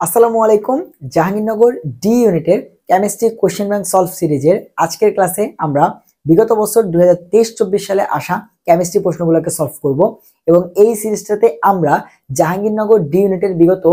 আসসালামু আলাইকুম। জাহাঙ্গীরনগর ডি ইউনিটের কেমিস্ট্রি কোশ্চেন ব্যাংক সলভ সিরিজের আজকের ক্লাসে আমরা বিগত বছর 2023-24 সালে আসা কেমিস্ট্রি প্রশ্নগুলোকে সলভ করব এবং এই সিরিজটাতে আমরা জাহাঙ্গীরনগর ডি ইউনিটের বিগত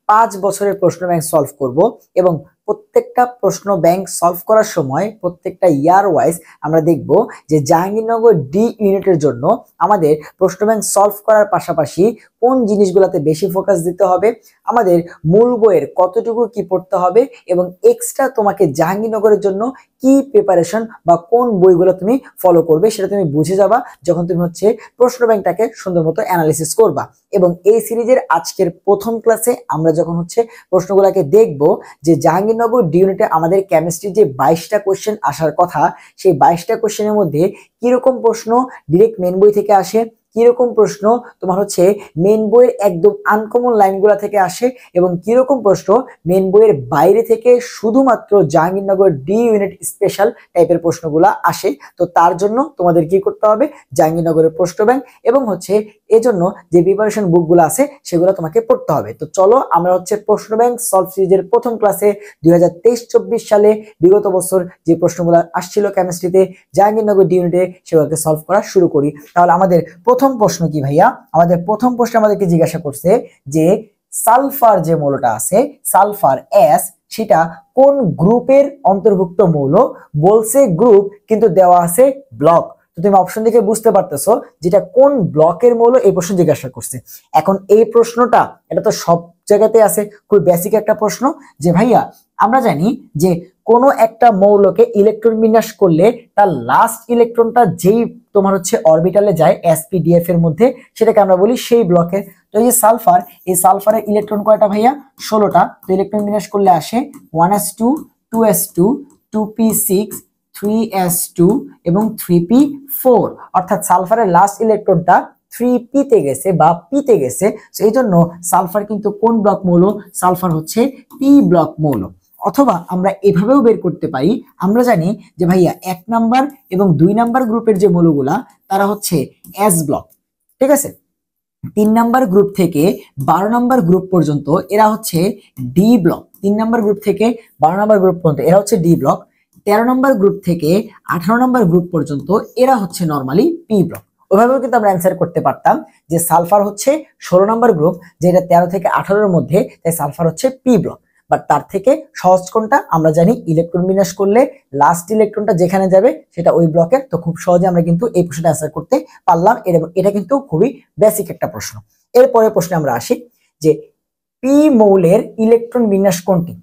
5 বছরের প্রশ্ন ব্যাংক সলভ করব এবং প্রত্যেকটা প্রশ্ন ব্যাংক সলভ করার সময় প্রত্যেকটা ইয়ার ওয়াইজ আমরা দেখব যে জাহাঙ্গীরনগর ডি ইউনিটের জন্য আমাদের প্রশ্ন ব্যাংক সলভ করার পাশাপাশি কোন জিনিসগুলোতে বেশি ফোকাস দিতে হবে, আমাদের মূল বইয়ের কতটুকু কি পড়তে হবে এবং এক্সট্রা তোমাকে জাহাঙ্গীরনগরের জন্য কি প্রিপারেশন বা কোন বইগুলো তুমি ফলো করবে সেটা তুমি বুঝে যাবা যখন তুমি প্রশ্ন ব্যাংকটাকে সুন্দর মতো অ্যানালিসিস করবা। এবং এই সিরিজের আজকের প্রথম ক্লাসে আমরা যখন প্রশ্নগুলোকে দেখব যে জাহাঙ্গীরনগর ডি ইউনিটে আমাদের কেমিস্ট্রির যে 22টা কোশ্চেন আসার কথা, সেই 22টা কোশ্চেনের মধ্যে কিরকম প্রশ্ন ডিরেক্ট মেন বই থেকে আসে, কিরকম প্রশ্ন তোমার মেন বইয়ের একদম আনকমন লাইনগুলা থেকে আসে এবং কিরকম প্রশ্ন মেন বইয়ের বাইরে থেকে শুধুমাত্র জাহাঙ্গীরনগর ডি ইউনিট স্পেশাল টাইপের প্রশ্নগুলা আসে। তো তার জন্য তোমাদের কি করতে হবে, জাহাঙ্গীরনগরের প্রশ্ন ব্যাংক এবং এজন্য যে প্রিপারেশন বুকগুলো আছে সেগুলো তোমাকে পড়তে হবে। তো চলো আমরা প্রশ্ন ব্যাংক সলভ সিরিজের প্রথম ক্লাসে 2023-24 সালে বিগত বছর যে প্রশ্নগুলো আসছিল কেমিস্ট্রিতে জাহাঙ্গীরনগর ডি ইউনিটে সেগুলোকে সলভ করা শুরু করি। তাহলে আমাদের প্রথম প্রশ্ন কি ভাইয়া? আমাদের প্রথম প্রশ্ন আমাদেরকে জিজ্ঞাসা করছে যে সালফার যে মৌলটা আছে, সালফার এস, সেটা কোন গ্রুপের অন্তর্ভুক্ত মৌল? বলছে গ্রুপ, কিন্তু দেওয়া আছে ব্লক। তো তুমি অপশন দেখে বুঝতে পারতেছো যেটা কোন ব্লকের মৌল, এই প্রশ্ন জিজ্ঞাসা করছে। এখন এই প্রশ্নটা এটা তো সব জায়গাতে আছে, খুব বেসিক একটা প্রশ্ন যে ভাইয়া আমরা জানি যে কোনো একটা মৌলকে ইলেকট্রন বিন্যাস করলে তার লাস্ট ইলেকট্রনটা যেই তোমার অরবিটালে যায় sp-df এর মধ্যে, সেটাকে আমরা বলি সেই ব্লকের। তো এই যে সালফার, এই সালফারের ইলেকট্রন কয়টা ভাইয়া? 16টা। তো ইলেকট্রন বিন্যাস করলে আসে 1s2 2s2 2p6 3s2 এবং 3p4, অর্থাৎ সালফারের লাস্ট ইলেকট্রনটা 3p তে গেছে বা p তে গেছে। তো এই জন্য সালফার কিন্তু কোন ব্লক মৌল? সালফার p ব্লক মৌল। অথবা আমরা এভাবেও বের করতে পারি, আমরা জানি যে ভাইয়া 1 নাম্বার এবং 2 নাম্বার গ্রুপের যে মৌলগুলা তারা এস ব্লক, ঠিক আছে। 3 নাম্বার গ্রুপ থেকে 12 নাম্বার গ্রুপ পর্যন্ত এরা ডি ব্লক। 3 নাম্বার গ্রুপ থেকে 12 নাম্বার গ্রুপ পর্যন্ত এরা ডি ব্লক। 13 নাম্বার গ্রুপ থেকে 18 নাম্বার গ্রুপ পর্যন্ত এরা নরমালি পি ব্লক। ওইভাবেও কিন্তু আমরা অ্যান্সার করতে পারতাম যে সালফার 16 নাম্বার গ্রুপ, যেটা 13 থেকে 18 এর মধ্যে, তাই সালফার পি ব্লক। বাট তার থেকে সহজ কোনটা? আমরা জানি ইলেকট্রন বিন্যাস করলে লাস্ট ইলেকট্রনটা যেখানে যাবে সেটা ওই ব্লকের। তো খুব সহজে আমরা কিন্তু এই প্রশ্নটা অ্যান্সার করতে পারলাম। এটা কিন্তু খুবই বেসিক একটা প্রশ্ন। এরপরে প্রশ্নে আমরা আসি যে পি মৌলের ইলেকট্রন বিন্যাস কোনটি?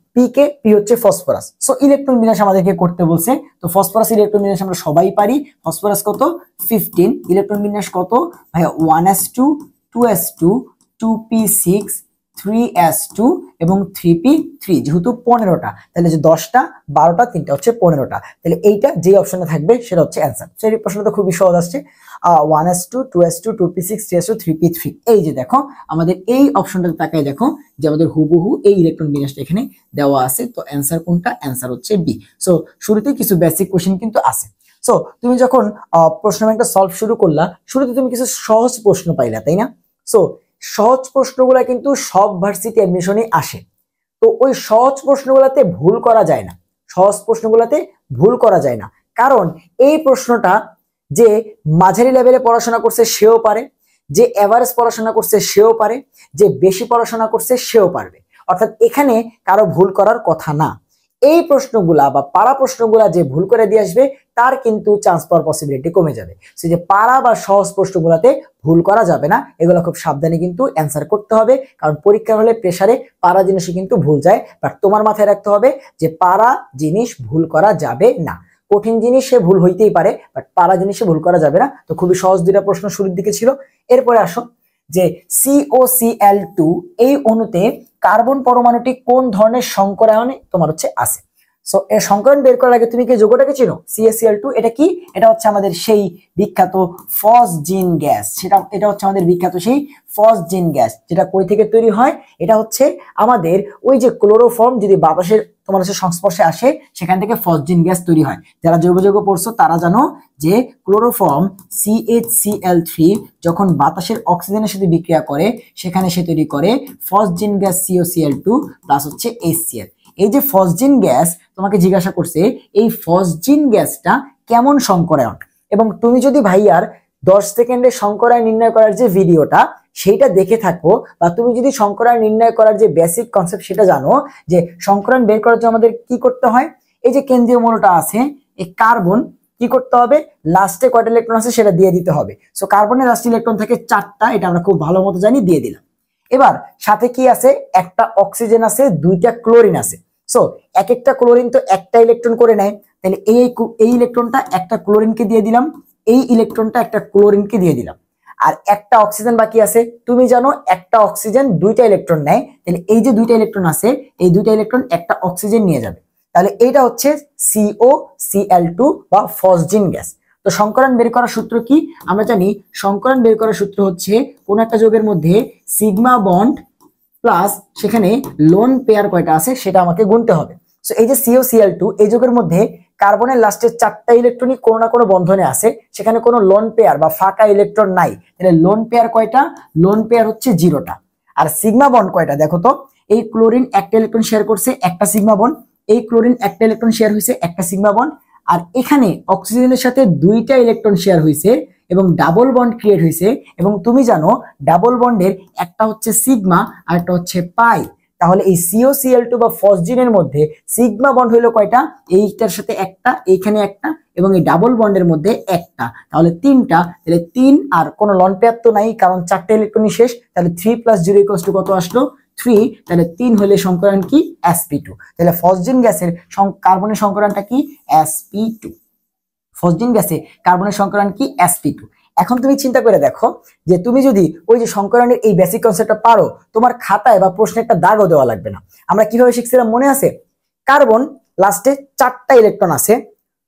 পি হচ্ছে ফসফরাস। সো ইলেকট্রন বিন্যাস আমাদেরকে করতে বলছে। তো ফসফরাস ইলেকট্রন বিন্যাস আমরা সবাই পারি। ফসফরাস কত? 15। ইলেকট্রন বিন্যাস কত ভাইয়া? 1s2 2s2 2p6 3s2 এবং 3p3, যেহেতু 15টা, তাহলে যে 10টা 12টা 3টা 15টা, তাহলে এইটা যে অপশনে থাকবে সেটা অ্যান্সার। সেই প্রশ্নটা খুবই সহজ আসছে। 1s2 2s2 2p6 3s2 3p3। এই যে দেখো আমাদের এই অপশনটাতে তাকায় দেখো যে আমাদের হুবহু এই ইলেকট্রন বিন্যাসটা এখানে দেওয়া আছে। তো অ্যান্সার কোনটা? Answer B. সো শুরুতে কিছু বেসিক কোশ্চেন কিন্তু আছে। সো তুমি যখন প্রশ্ন ব্যাংকটা সলভ শুরু করলা, শুরুতে তুমি কিছু সহজ প্রশ্ন পাইলা, তাই না? সো সহজ প্রশ্নগুলা কিন্তু সব ভার্সিটি অ্যাডমিশনে আসে। তো ওই সহজ প্রশ্নগুলাতে ভুল করা যায় না, সহজ প্রশ্নগুলাতে ভুল করা যায় না। কারণ এই প্রশ্নটা যে মাঝারি লেভেলে পড়াশোনা করছে সেও পারে, যে এভারেজ পড়াশোনা করছে সেও পারে, যে বেশি পড়াশোনা করছে সেও পারবে। অর্থাৎ এখানে কারো ভুল করার কথা না। এই প্রশ্নগুলা বা পারা প্রশ্নগুলা যে ভুল করে দিয়ে আসবে তার কিন্তু চান্স পাওয়ার পসিবিলিটি কমে যাবে। সে যে পারা বা সহজ প্রশ্নগুলাতে ভুল করা যাবে না, এগুলো খুব সাবধানে কিন্তু অ্যান্সার করতে হবে। কারণ পরীক্ষা হলে প্রেসারে পারা জিনিসও কিন্তু ভুল যায়। বাট তোমার মাথায় রাখতে হবে যে পারা জিনিস ভুল করা যাবে না। কঠিন জিনিসে ভুল হইতেই পারে, বাট পারা জিনিসে ভুল করা যাবে না। তো খুবই সহজ দুইটা প্রশ্ন শুরুর দিকে ছিল। এরপরে আসো যে COCl2 এই অণুতে কার্বন পরমাণুটি কোন ধরনের সংকরায়নে তোমার আছে? সো এর সংকরণ বের করার আগে তুমি কি যৌগটাকে চিনো? CaCl2 এটা কি? এটা হচ্ছে আমাদের সেই বিখ্যাত ফসজিন গ্যাস। এটা হচ্ছে আমাদের বিখ্যাত সেই ফসজিন গ্যাস, যেটা কই থেকে তৈরি হয়? এটা হচ্ছে আমাদের ওই যে ক্লোরোফর্ম যদি বাতাসের তোমার হচ্ছে সংস্পর্শে আসে সেখান থেকে ফসজিন গ্যাস তৈরি হয়। যারা জৈব যৌগ পড়ছো তারা জানো যে ক্লোরোফর্ম CHCl3 যখন বাতাসের অক্সিজেনের সাথে বিক্রিয়া করে সেখানে সে তৈরি করে ফসজিন গ্যাস COCl2 প্লাস হচ্ছে HCl। এই যে ফসজিন গ্যাস তোমাকে জিজ্ঞাসা করছে এই ফসজিন গ্যাসটা কেমন সংকরায়ন, এবং তুমি যদি ভাইয়ার 10 সেকেন্ডে সংকরায়ন নির্ণয় করার যে ভিডিওটা সেইটা দেখে থাকো, বা তুমি যদি সংকরায়ন নির্ণয় করার যে বেসিক কনসেপ্ট সেটা জানো, যে সংকরায়ন বের করার জন্য আমাদের কি করতে হয়, এই যে কেন্দ্রীয় মৌলটা আছে এই কার্বন কি করতে হবে, লাস্টে কয়টা ইলেকট্রন আছে সেটা দিয়ে দিতে হবে। সো কার্বনের লাস্ট ইলেকট্রন থাকে 4টা, এটা আমরা খুব ভালো মতো জানি, দিয়ে দিলাম। এবার সাথে কি আছে, একটা অক্সিজেন আছে, 2টা ক্লোরিন আছে। সো এক একটা ক্লোরিন তো একটা ইলেকট্রন করে নেয়, তাহলে এই ইলেকট্রনটা একটা ক্লোরিনকে দিয়ে দিলাম, এই ইলেকট্রনটা একটা ক্লোরিনকে দিয়ে দিলাম, আর একটা অক্সিজেন বাকি আছে। তুমি জানো একটা অক্সিজেন 2টা ইলেকট্রন নেয়, তাহলে এই যে 2টা ইলেকট্রন আছে এই 2টা ইলেকট্রন একটা অক্সিজেন নিয়ে যাবে, তাহলে এইটা হচ্ছে COCl2 বা ফসজিন গ্যাস। তো সংকরণ বের করার সূত্র কি? আমরা জানি সংকরণ বের করার সূত্র হচ্ছে কোন একটা যৌগের মধ্যে সিগমা বন্ড প্লাস সেখানে লোন পেয়ার কয়টা আছে সেটা আমাকে গুনতে হবে। সো এই যে COCl2 এই যৌগের মধ্যে কার্বনের লাস্টের 4টা ইলেকট্রনই কোনো না কোনো বন্ধনে আছে, সেখানে কোনো লোন পেয়ার বা ফাঁকা ইলেকট্রন নাই, তাহলে লোন পেয়ার কয়টা? লোন পেয়ার হচ্ছে 0টা। আর সিগমা বন্ড কয়টা দেখো তো, এই ক্লোরিন একটা ইলেকট্রন শেয়ার করছে, একটা সিগমা বন্ড, এই ক্লোরিন একটা ইলেকট্রন শেয়ার হয়েছে, একটা সিগমা বন্ড, আর এখানে অক্সিজেনের সাথে 2টা ইলেকট্রন শেয়ার হয়েছে এবং ডাবল বন্ড ক্রিয়েট হয়েছে। এবং তুমি জানো ডাবল বন্ডের একটা হচ্ছে সিগমা আর একটা হচ্ছে পাই, তাহলে এই COCl2 বা ফসজিনের মধ্যে সিগমা বন্ড হইলো কয়টা? এইটার সাথে একটা, এইখানে একটা, এবং এই ডাবল বন্ডের মধ্যে একটা, তাহলে 3টা। তাহলে 3 আর কোনো লন পেয়ার তো নাই কারণ 4টা ইলেকট্রনই শেষ, তাহলে 3 + 0 কত আসলো? 3। তাহলে 3 হলে সংকরণ কি? sp2। তাহলে ফসজিন গ্যাসের কার্বনের সংকরণটা কি? sp2। ফসজিন গ্যাসে কার্বনের সংকরণ কি? sp2। এখন তুমি চিন্তা করে দেখো যে তুমি যদি ওই যে সংকরণের এই বেসিক কনসেপ্টটা পারো, তোমার খাতায় বা প্রশ্নে একটা দাগও দেওয়া লাগবে না। আমরা কিভাবে শিখছিলাম মনে আছে? কার্বন লাস্টে 4টা ইলেকট্রন আছে,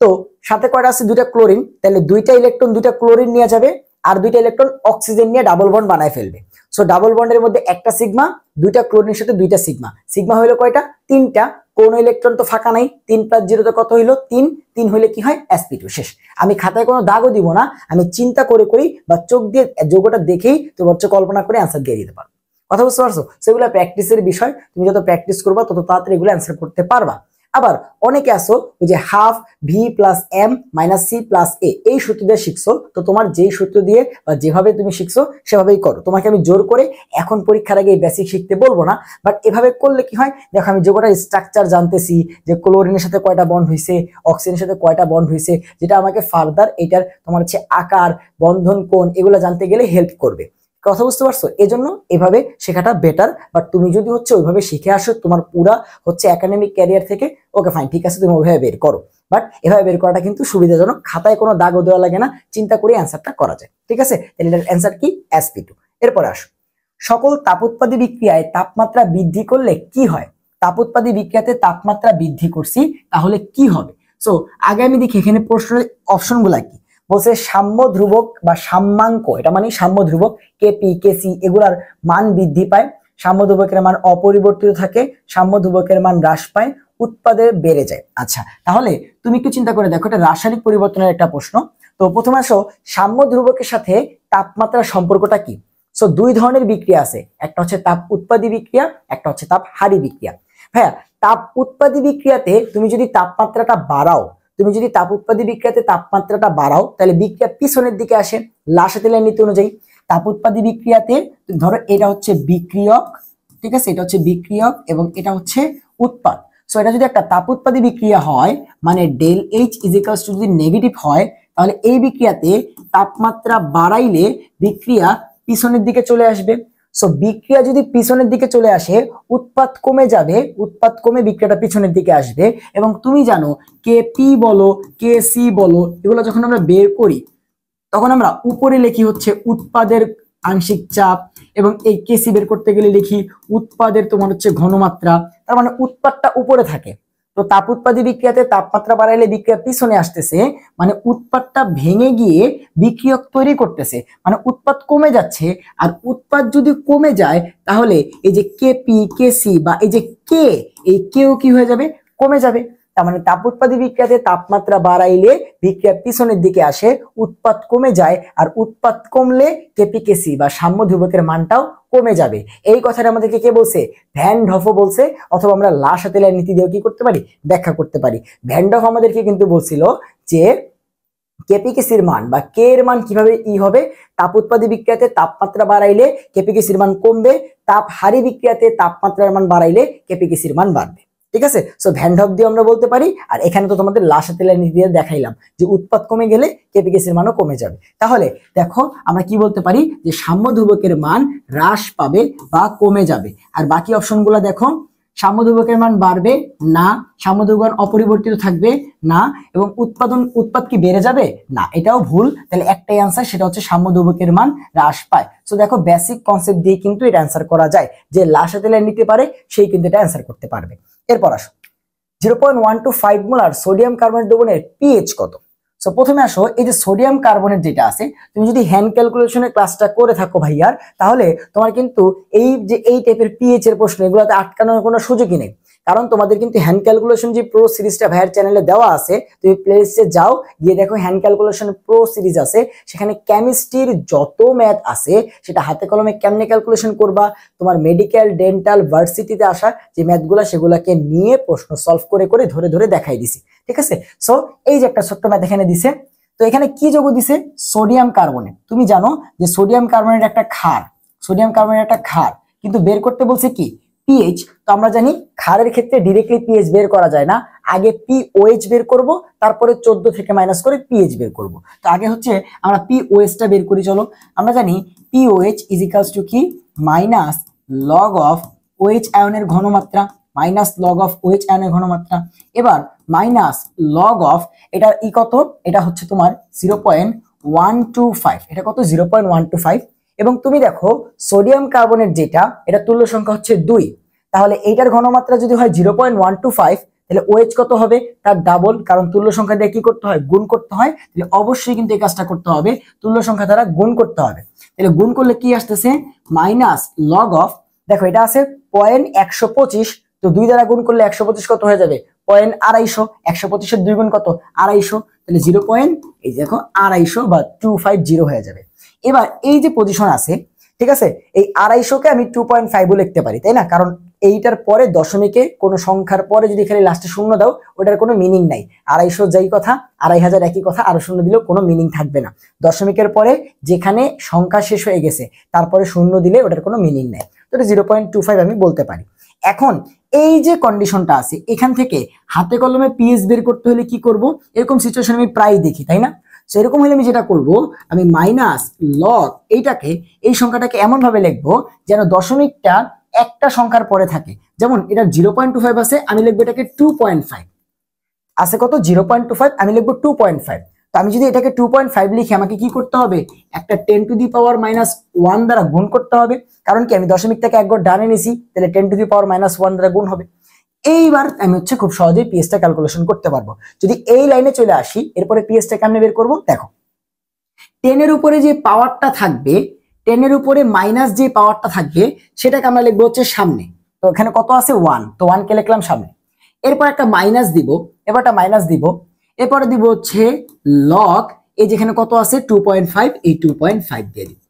তো সাথে কয়টা আছে? 2টা ক্লোরিন, তাহলে 2টা ইলেকট্রন 2টা ক্লোরিন নিয়ে যাবে আর 2টা ইলেকট্রন অক্সিজেন নিয়ে ডাবল বন্ড বানায় ফেলবে। সো ডাবল বন্ডের মধ্যে একটা সিগমা, 2টা ক্লোরিনের সাথে 2টা সিগমা, সিগমা হইলো কয়টা? 3টা। কোন ইলেকট্রন তো ফাঁকা নাই, 3 + 0 তো কত হইলো? 3। 3 হইলে কি হয়? sp2। শেষ। আমি খাতায় কোনো দাগও দিব না, আমি চিন্তা করে করি বা চোখ দিয়ে যৌগটা দেখেই তোমার হচ্ছে কল্পনা করে অ্যান্সার দিয়ে দিতে পারো। কথা বুঝতে পারছো? সেগুলো প্র্যাকটিসের বিষয়, তুমি যত প্র্যাকটিস করবা তত তাড়াতাড়ি এগুলো অ্যান্সার করতে পারবা। আবার অনেকে আসো ওই যে half v + m - c + a এই সূত্র দিয়ে শিখছো, তো তোমার যেই সূত্র দিয়ে বা যেভাবে তুমি শিখছো সেভাবেই করো। তোমাকে আমি জোর করে এখন পরীক্ষার আগে এই বেসিক শিখতে বলবো না, বাট এভাবে করলে কি হয় দেখো, আমি যৌগটার স্ট্রাকচার জানতেছি, যে ক্লোরিনের সাথে কয়টা বন্ড হয়েছে, অক্সিজেনের সাথে কয়টা বন্ড হয়েছে, যেটা আমাকে ফার্দার এটার তোমার হচ্ছে আকার, বন্ধন কোণ এগুলো জানতে গেলে হেল্প করবে। কথা বুঝতে পারছো? এজন্য এভাবে শেখাটা বেটার। বাট তুমি যদি হচ্ছে ওইভাবে শিখে আসো তোমার পুরা হচ্ছে একাডেমিক ক্যারিয়ার থেকে, ওকে ফাইন, ঠিক আছে, তুমি ওইভাবে বের করো। বাট এভাবে বের করাটা কিন্তু সুবিধাজনক, খাতায় কোনো দাগও দেওয়া লাগে না, চিন্তা করে অ্যান্সারটা করা যায়। ঠিক আছে, তাহলে এটার অ্যান্সার কি? sp2। এরপরে আসো, সকল তাপোৎপাদী বিক্রিয়ায় তাপমাত্রা বৃদ্ধি করলে কি হয়? তাপোৎপাদী বিক্রিয়াতে তাপমাত্রা বৃদ্ধি করছি, তাহলে কি হবে? সো আগে আমি দেখি এখানে প্রশ্নের অপশনগুলা কি বলছে। সাম্য ধ্রুবক বা সাম্যাঙ্ক, এটা মানে সাম্য ধ্রুবক কেপি কেসি এগুলার মান বৃদ্ধি পায়, সাম্য ধ্রুবকের মান অপরিবর্তিত থাকে, সাম্য ধ্রুবকের মান হ্রাস পায়, উৎপাদে বেড়ে যায়। আচ্ছা, তাহলে তুমি একটু চিন্তা করে দেখো, এটা রাসায়নিক পরিবর্তনের একটা প্রশ্ন। তো প্রথমে আসো, সাম্য ধ্রুবকের সাথে তাপমাত্রার সম্পর্কটা কি? সো 2 ধরনের বিক্রিয়া আছে, একটা হচ্ছে তাপ উৎপাদী বিক্রিয়া, একটা হচ্ছে তাপ হারি বিক্রিয়া। ভাইয়া, তাপ উৎপাদী বিক্রিয়াতে তুমি যদি তাপমাত্রাটা বাড়াও, তাহলে বিক্রিয়া পিছনের দিকে আসে লাসাতেলের নীতি অনুযায়ী। তাপ উৎপাদী বিক্রিয়াতে ধরো এটা হচ্ছে বিক্রিয়ক, ঠিক আছে, এটা হচ্ছে বিক্রিয়ক এবং এটা হচ্ছে উৎপাদ। সো এটা যদি একটা তাপ উৎপাদী বিক্রিয়া হয়, মানে ΔH = যদি নেগেটিভ হয়, তাহলে এই বিক্রিয়াতে তাপমাত্রা বাড়াইলে বিক্রিয়া পিছনের দিকে চলে আসবে। সো বিক্রিয়া যদি পিছনের দিকে চলে আসে, উৎপাদ কমে যাবে, উৎপাদ কমে বিক্রিয়াটা পিছনের দিকে আসবে। এবং তুমি জানো কেপি বলো কেসি বলো এগুলো যখন আমরা বের করি তখন আমরা উপরে লিখি হচ্ছে উৎপাদের আংশিক চাপ, এবং এই কেসি বের করতে গেলে লিখি উৎপাদের তোমার হচ্ছে ঘনমাত্রা। তার মানে উৎপাদটা উপরে থাকে, তো তাপ উৎপাদী বিক্রিয়াতে তাপমাত্রা বাড়াইলে বিক্রিয়া পিছনে আসতেছে, মানে উৎপাদটা ভেঙে গিয়ে বিক্রিয়ক তৈরি করতেছে, মানে উৎপাদ কমে যাচ্ছে। আর উৎপাদ যদি কমে যায় তাহলে এই যে কেপি কেসি বা এই যে কে, এই কেও কি হয়ে যাবে, কমে যাবে। তার মানে তাপ উৎপাদী বিক্রিয়াতে তাপমাত্রা বাড়াইলে বিক্রিয়া পিছনের দিকে আসে, উৎপাদ কমে যায়, আর উৎপাদ কমলে কেপি কেসি বা সাম্য ধ্রুবকের মানটাও কমে যাবে। এই কথাটা আমাদেরকে কে বলছে, ভ্যান ডফ বলছে, অথবা আমরা লা শাতেলের নীতি দিয়েও কি করতে পারি, ব্যাখ্যা করতে পারি। ভ্যান ডফ আমাদেরকে কিন্তু বলছিল যে কেপিকেসির মান বা কে এর মান কিভাবে হবে, তাপ উৎপাদী বিক্রিয়াতে তাপমাত্রা বাড়াইলে কেপিকেসির মান কমবে, তাপ হারি বিক্রিয়াতে তাপমাত্রার মান বাড়াইলে কেপিকেসির মান বাড়বে। ঠিক আছে, সো ভ্যান ডফ দিয়ে আমরা বলতে পারি। আর এখানে তো তোমাদের লা শাতেলের নীতি দিয়ে দেখাইলাম যে উৎপাদ কমে গেলে কেপিকেসির মানও কমে যাবে। তাহলে দেখো আমরা কি বলতে পারি, যে সাম্য ধ্রুবকের মান হ্রাস পাবে বা কমে যাবে। আর বাকি অপশনগুলো দেখো, সাম্য ধ্রুবকের মান বাড়বে না, সাম্য ধ্রুবক অপরিবর্তিত থাকবে না, এবং উৎপাদ কি বেড়ে যাবে না, এটাও ভুল। তাহলে একটাই অ্যান্সার, সেটা হচ্ছে সাম্য ধ্রুবকের মান হ্রাস পায়। সো দেখো বেসিক কনসেপ্ট দিয়ে কিন্তু এটা অ্যান্সার করা যায়, যে লা শাতেলের নিতে পারে সেই কিন্তু এটা অ্যান্সার করতে পারবে। এরপর আসো 0.125 মোলার সোডিয়াম কার্বনেট দ্রবণের পিএইচ কত। সো প্রথমে আসো, এই যে সোডিয়াম কার্বনেট যেটা আছে, তুমি যদি হ্যান্ড ক্যালকুলেশনের ক্লাসটা করে থাকো ভাইয়ার, তাহলে তোমার কিন্তু এই টাইপের পিএইচ এর প্রশ্ন এগুলোতে আটকানোর কোনো সুযোগই নেই। কারণ তোমাদের কিন্তু হ্যান্ড ক্যালকুলেশন যে প্রো সিরিজটা ভাইয়ার চ্যানেলে দেওয়া আছে, তুমি প্লেলিস্টে যাও, গিয়ে দেখো হ্যান্ড ক্যালকুলেশন প্রো সিরিজ আছে, সেখানে কেমিস্ট্রির যত ম্যাথ আছে সেটা হাতে কলমে কেমনে ক্যালকুলেশন করবা, তোমার মেডিকেল ডেন্টাল ভার্সিটিতে আসা যে ম্যাথগুলা সেগুলাকে নিয়ে প্রশ্ন সলভ করে করে ধরে ধরে দেখাই দিছি। ঠিক আছে, সো এই যে একটা ছোট্ট ম্যাথ এখানে দিছে। তো এখানে কি যৌগ দিছে, সোডিয়াম কার্বনেট। তুমি জানো যে সোডিয়াম কার্বনেট একটা ক্ষার, সোডিয়াম কার্বনেট একটা ক্ষার, কিন্তু বের করতে বলছে কি, পিএইচ। তো আমরা জানি ক্ষারের ক্ষেত্রে ডিরেক্টলি পিএইচ বের করা যায় না, আগে পিওএইচ বের করব, তারপরে 14 থেকে মাইনাস করে পিএইচ বের করব। তো আগে হচ্ছে আমরা পিওএইচটা বের করি। চলো আমরা জানি পিওএইচ ইজ ইকুয়ালস টু কি, মাইনাস লগ অফ ওএইচ আয়নের ঘনমাত্রা, মাইনাস লগ অফ ওএইচ আয়নের ঘনমাত্রা। এবার মাইনাস লগ অফ এটার কত, এটা হচ্ছে তোমার 0.125, এটা কত 0.125। এবং তুমি দেখো সোডিয়াম কার্বনেট যেটা, এটা তুল্য সংখ্যা হচ্ছে 2, তাহলে এইটার ঘনমাত্রা যদি হয় 0.125, তাহলে ওএইচ কত হবে, তার ডাবল, কারণ তুল্য সংখ্যা দিয়ে কি করতে হয়, গুণ করতে হয়। তাহলে অবশ্যই কিন্তু এই কাজটা করতে হবে, তুল্য সংখ্যা দ্বারা গুণ করতে হবে। তাহলে গুণ করলে কি আসতেছে, মাইনাস লগ অফ, দেখো এটা আছে 0.125, তো 2 দ্বারা গুণ করলে 125 কত হয়ে যাবে, 0.250, 125-এর 2 গুণ কত, 250, তাহলে 0. এই দেখো 250 বা 250 হয়ে যাবে। এবার এই যে পজিশন আছে, ঠিক আছে, এই 250-কে আমি 2.5 লিখতে পারি, তাই না, কারণ এইটার পরে দশমিকে কোনো সংখ্যার পরে যদি খালি লাস্টে শূন্য দাও, ওটার কোনো মিনিং নাই। 250 যাই কথা, 2500 একই কথা, আরো শূন্য দিলেও কোনো মিনিং থাকবে না। দশমিকের পরে যেখানে সংখ্যা শেষ হয়ে গেছে তারপরে শূন্য দিলে ওটার কোনো মিনিং নাই। তো 0.25 আমি বলতে পারি। এখন এই যে কন্ডিশনটা আছে, এখান থেকে হাতে কলমে পিএইচ বের করতে হলে কি করব, এরকম সিচুয়েশন আমি প্রায় দেখি, তাই না। সেরকম হলে আমি যেটা করব, আমি মাইনাস লগ এইটাকে, এই সংখ্যাটাকে এমন ভাবে লিখবো যেন দশমিকটা একটা সংখ্যার পরে থাকে। যেমন এটা 0.25 আছে, আমি লিখবো এটাকে 2.5 আছে, কত 0.25, আমি লিখবো 2.5। তো আমি যদি এটাকে 2.5 লিখি, আমাকে কি করতে হবে, একটা 10⁻⁻1 দ্বারা গুণ করতে হবে। কারণ কি, আমি দশমিকটাকে এক ঘর ডানে নিছি, তাহলে 10⁻⁻1 দ্বারা গুণ হবে। এইবার আমি হচ্ছে খুব সহজেই পিএইচটা ক্যালকুলেশন করতে পারবো। যদি এই লাইনে চলে আসি, এরপরে পিএইচটা কেমনে বের করবো, দেখো 10 এর উপরে যে পাওয়ারটা থাকবে, 10 এর উপরে মাইনাস যে পাওয়ারটা থাকবে, সেটাকে আমরা লিখবো হচ্ছে সামনে। তো এখানে কত আছে 1, তো 1 কে লিখলাম সামনে। এরপর একটা মাইনাস দিব, এবারটা মাইনাস দিব, এরপরে দিব হচ্ছে লগ, এই যেখানে কত আছে 2.5, এই 2.5 দিয়ে দিব।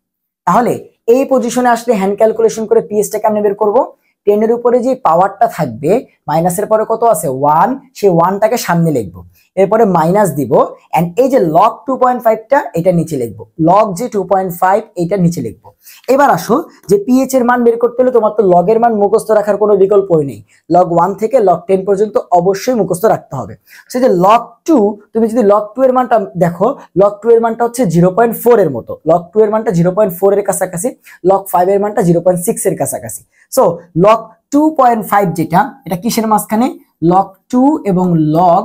তাহলে এই পজিশনে আসলে হ্যান্ড ক্যালকুলেশন করে পিএইচটা কেমনে বের করব, 10 এর উপরে যে পাওয়ারটা থাকবে, মাইনাসের পরে কত আছে 1, সেই 1টাকে সামনে লিখবো, এরপরে মাইনাস দিব, এন্ড এই যে লগ 2.5টা এটা নিচে লিখবো, লগ যে 2.5 এটা নিচে লিখবো। এবার আসো যে পিএইচ এর মান বের করতে হলে তোমার তো লগের মান মুখস্থ রাখার কোনো বিকল্পই নেই, লগ 1 থেকে লগ 10 পর্যন্ত অবশ্যই মুখস্থ রাখতে হবে। সেই যে লগ 2, তুমি যদি লগ 2 এর মানটা দেখো, লগ 2 এর মানটা হচ্ছে 0.4 এর মতো, লগ 2 এর মানটা 0.4 এর কাছাকাছি, লগ 5 এর মানটা 0.6 এর কাছাকাছি। সো লগ 2.5 যেটা, এটা কিসের মাঝখানে, লগ 2 এবং লগ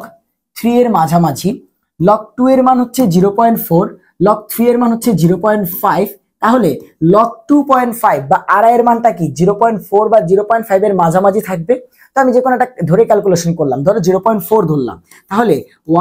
3 এর মাঝামাঝি। লগ 2 এর মান হচ্ছে 0.4, লগ 3 এর মান হচ্ছে 0.5, তাহলে log 2.5 বা আড়াই এর মানটা কি 0.4 বা 0.5 এর মাঝামাঝি থাকবে। তো আমি যে কোনো একটা ধরে ক্যালকুলেশন করলাম, ধরো 0.4 ধরলাম, তাহলে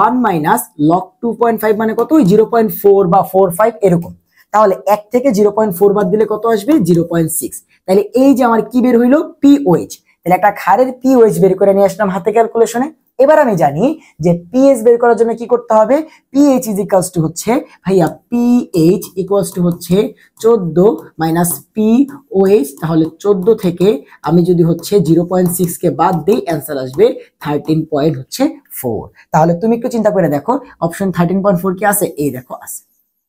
1 মাইনাস log 2.5 মানে কত, ওই 0.4 বা 45 এরকম। তাহলে 1 থেকে 0.4 বাদ দিলে কত আসবে, 0.6। তাহলে এই যে আমার কি বের হইলো, পিওএইচ। তাহলে একটা ক্ষারের পিওএইচ বের করে নিয়ে আসলাম হাতে ক্যালকুলেশনে। এবার আমি জানি যে পিএইচ বের করার জন্য কি করতে হবে, পিএইচ ইজ ইকুয়ালস টু হচ্ছে ভাইয়া পিএইচ ইকুয়ালস টু হচ্ছে 14 মাইনাস পিওএইচ। তাহলে 14 থেকে আমি যদি হচ্ছে 0.6 কে বাদ দিই, অ্যান্সার আসবে 13.4। তাহলে তুমি একটু চিন্তা করে দেখো অপশন 13.4 কি আছে, এই দেখো আছে,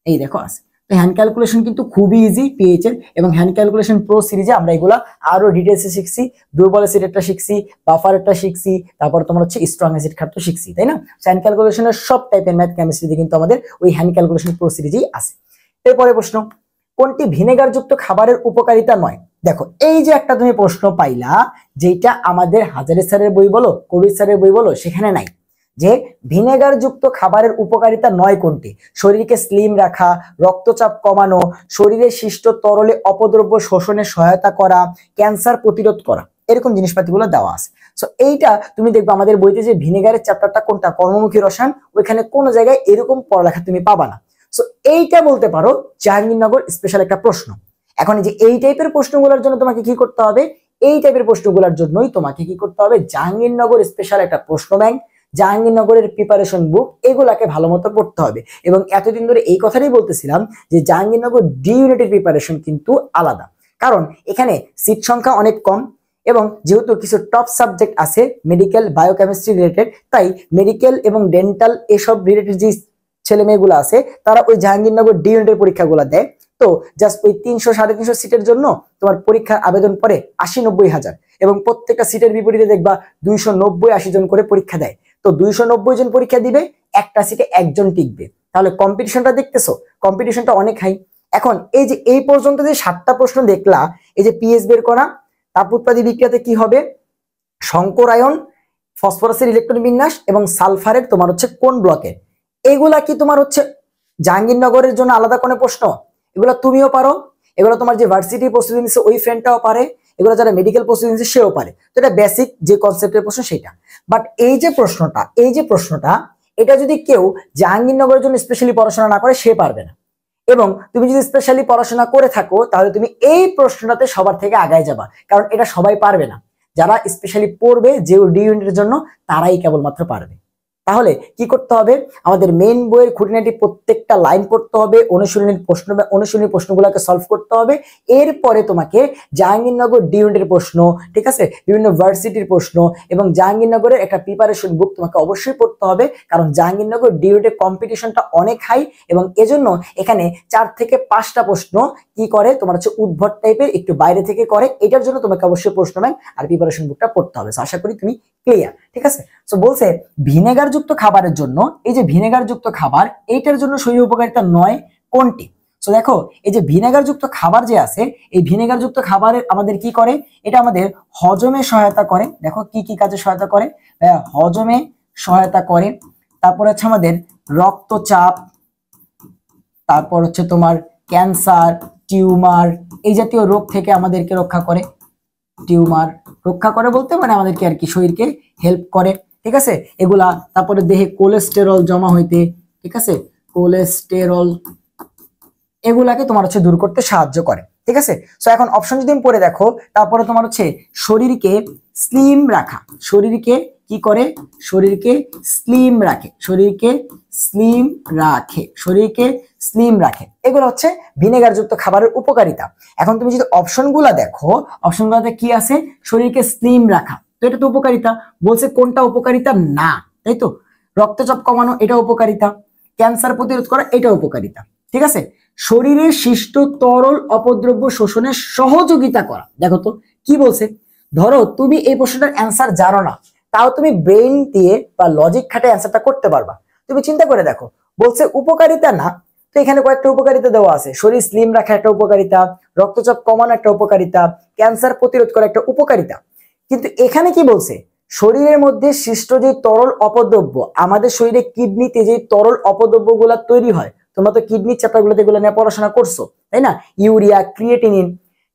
এই দেখো আছে। তো হ্যান্ড ক্যালকুলেশন কিন্তু খুবই ইজি পিএইচ এর, এবং হ্যান্ড ক্যালকুলেশন প্রো সিরিজে আমরা এগুলা আরো ডিটেইলসে শিখছি। দুর্বল অ্যাসিডটা শিখছি, বাফারটা শিখছি, তারপর তোমার হচ্ছে স্ট্রং অ্যাসিড খাতটা শিখছি, তাই না? হ্যান্ড ক্যালকুলেশনের সব টাইপের ম্যাথ কেমিস্ট্রিতে কিন্তু আমাদের ওই হ্যান্ড ক্যালকুলেশন প্রো সিরিজেই আছে। এরপরে প্রশ্ন, কোনটি ভিনেগার যুক্ত খাবারের উপকারিতা নয়? দেখো এই যে একটা তুমি প্রশ্ন পাইলা, যেটা আমাদের হাজারি স্যারের বই বলো, কবির স্যারের বই বলো, সেখানে নাই, যে ভিনেগার যুক্ত খাবারের উপকারিতা নয় কোনটি? শরীরকে স্লিম রাখা, রক্তচাপ কমানো, শরীরে সৃষ্ট তরলে অপদ্রব্য শোষণে সহায়তা করা, ক্যান্সার প্রতিরোধ করা, এরকম জিনিসপাতিগুলো দেওয়া আছে। সো এইটা তুমি দেখবে আমাদের বইতে যে ভিনেগারের চ্যাপ্টারটা কোনটা, কর্মমুখী রসায়ন, ওইখানে কোনো জায়গায় এরকম পড়ালেখা তুমি পাবা না। সো এইটা বলতে পারো জাহাঙ্গীরনগর স্পেশাল একটা প্রশ্ন। এখন যে এই টাইপের প্রশ্নগুলোর জন্য তোমাকে কি করতে হবে, এই টাইপের প্রশ্নগুলোর জন্যই তোমাকে কি করতে হবে, জাহাঙ্গীরনগর স্পেশাল একটা প্রশ্ন ব্যাংক, জাহাঙ্গীরনগরের প্রিপারেশন বুক, এগুলাকে ভালো মতো পড়তে হবে। এবং এতদিন ধরে এই কথাটাই বলতেছিলাম যে জাহাঙ্গীরনগর ডি ইউনিটের প্রিপারেশন কিন্তু আলাদা, কারণ এখানে সিট সংখ্যা অনেক কম, এবং যেহেতু কিছু টপ সাবজেক্ট আছে মেডিকেল বায়োকেমিস্ট্রি রিলেটেড, তাই মেডিকেল এবং ডেন্টাল এসব রিলেটেড যে ছেলে মেয়েগুলো আছে তারা ওই জাহাঙ্গীরনগর ডি ইউনিটের পরীক্ষাগুলো দেয়। তো জাস্ট ওই 300-350 সিটের জন্য তোমার পরীক্ষার আবেদন পড়ে 80-90 হাজার, এবং প্রত্যেকটা সিটের বিপরীতে দেখবা 290-80 জন করে পরীক্ষা দেয়। তো 290 জন পরীক্ষা দিবে, একটা সিটে একজন টিকবে। তাহলে কম্পিটিশনটা দেখতেছো, কম্পিটিশনটা অনেক হাই। এখন এই যে এই পর্যন্ত যে 7টা প্রশ্ন দেখলা, এই যে পিএইচ বের করা, তাপ উৎপাদী বিক্রিয়াতে কি হবে, সংকর আয়ন, ফসফরাসের ইলেকট্রন বিন্যাস এবং সালফারের তোমার হচ্ছে কোন ব্লকে, এগুলা কি তোমার হচ্ছে জাহাঙ্গীরনগরের জন্য আলাদা কোনো প্রশ্ন? এগুলো তুমিও পারো, এগুলো তোমার যে ভার্সিটি প্রস্তুতি নিচ্ছে ওই ফ্রেন্ডটাও পারে, এগুলো যারা মেডিকেল প্রস্তুতি নিচ্ছে সেও পারে। তো এটা বেসিক যে কনসেপ্টের প্রশ্ন সেটা। বাট এই যে প্রশ্নটা এটা যদি কেউ জাহাঙ্গীরনগরের জন্য স্পেশালি পড়াশোনা না করে সে পারবে না। এবং তুমি যদি স্পেশালি পড়াশোনা করে থাকো তাহলে তুমি এই প্রশ্নটাতে সবার থেকে আগায় যাবা, কারণ এটা সবাই পারবে না। যারা স্পেশালি পড়বে যে ডি ইউনিটের জন্য তারাই কেবলমাত্র পারবে। তাহলে কি করতে হবে, আমাদের মেইন বইয়ের খুঁটিনাটি প্রত্যেকটা লাইন পড়তে হবে, অনুশীলনী প্রশ্নগুলোকে সলভ করতে হবে। এরপরে তোমাকে জাহাঙ্গীরনগর ডি ইউনিটের প্রশ্ন, ঠিক আছে, বিভিন্ন ভার্সিটির প্রশ্ন এবং জাহাঙ্গীরনগরের একটা প্রিপারেশন বুক তোমাকে অবশ্যই পড়তে হবে, কারণ জাহাঙ্গীরনগর ডি ইউনিটের কম্পিটিশনটা অনেক হাই, এবং এজন্য এখানে 4 থেকে 5টা প্রশ্ন কি করে তোমার হচ্ছে উদ্ভট টাইপের, একটু বাইরে থেকে করে। এটার জন্য তোমাকে অবশ্যই প্রশ্ন ব্যাংক আর প্রিপারেশন বুকটা পড়তে হবে। আশা করি তুমি ক্লিয়ার, ঠিক আছে। সো বলছে ভিনেগার যুক্ত খাবারের জন্য, এই যে ভিনেগার যুক্ত খাবার, এইটার জন্য শরীর উপকারিতা নয় কোনটি? সো দেখো এই যে ভিনেগার যুক্ত খাবার যে আছে, এই ভিনেগার যুক্ত খাবারের আমাদের কি করে, এটা আমাদের হজমে সহায়তা করে। দেখো কি কি কাজে সহায়তা করে, হজমে সহায়তা করে, তারপর হচ্ছে আমাদের রক্তচাপ, তারপর হচ্ছে তোমার ক্যান্সার, টিউমার, এই জাতীয় রোগ থেকে আমাদেরকে রক্ষা করে। টিউমার রক্ষা করে বলতে মানে আমাদেরকে আর কি শরীরকে হেল্প করে, ঠিক আছে এগুলা। তারপরে দেহে কোলেস্টেরল জমা হইতে, ঠিক আছে, কোলেস্টেরল এগুলাকে তোমার হচ্ছে দূর করতে সাহায্য করে, ঠিক আছে। সো এখন অপশন যদি তুমি পড়ে দেখো, তারপরে তোমার হচ্ছে শরীরকে স্লিম রাখা, শরীরকে কি করে, শরীরকে স্লিম রাখে, শরীরকে স্লিম রাখে, শরীরকে স্লিম রাখে, এগুলো হচ্ছে ভিনেগার যুক্ত খাবারের উপকারিতা। এখন তুমি যদি অপশনগুলো দেখো, অপশনগুলোতে কি আছে, শরীরকে স্লিম রাখা, তো এটা তো উপকারিতা। বলছে কোনটা উপকারিতা না, তাই তো, রক্তচাপ কমানো এটা উপকারিতা, ক্যান্সার প্রতিরোধ করা এটা উপকারিতা, ঠিক আছে। শরীরের সৃষ্ট তরল অপদ্রব্য শোষণে সহযোগিতা করা, দেখো তো কি বলছে। ধরো তুমি এই প্রশ্নটার অ্যান্সার জানো না, তাও তুমি ব্রেইন দিয়ে বা লজিক খাটে অ্যান্সারটা করতে পারবা। তুমি চিন্তা করে দেখো, বলছে উপকারিতা না, তো এখানে কয়েকটা উপকারিতা দেওয়া আছে, শরীর স্লিম রাখা একটা উপকারিতা, রক্তচাপ কমানো একটা উপকারিতা, ক্যান্সার প্রতিরোধ করা একটা উপকারিতা। কিন্তু এখানে কি বলছে, শরীরের মধ্যে সৃষ্ট যে তরল অপদ্রব্য, আমাদের শরীরে কিডনিতে যে তরল অপদ্রব্য গুলা তৈরি হয়, তোমরা তো কিডনির চ্যাপ্টারগুলোতে এগুলো নিয়ে পড়াশোনা করছো, তাই না? ইউরিয়া, ক্রিয়েটিনিন,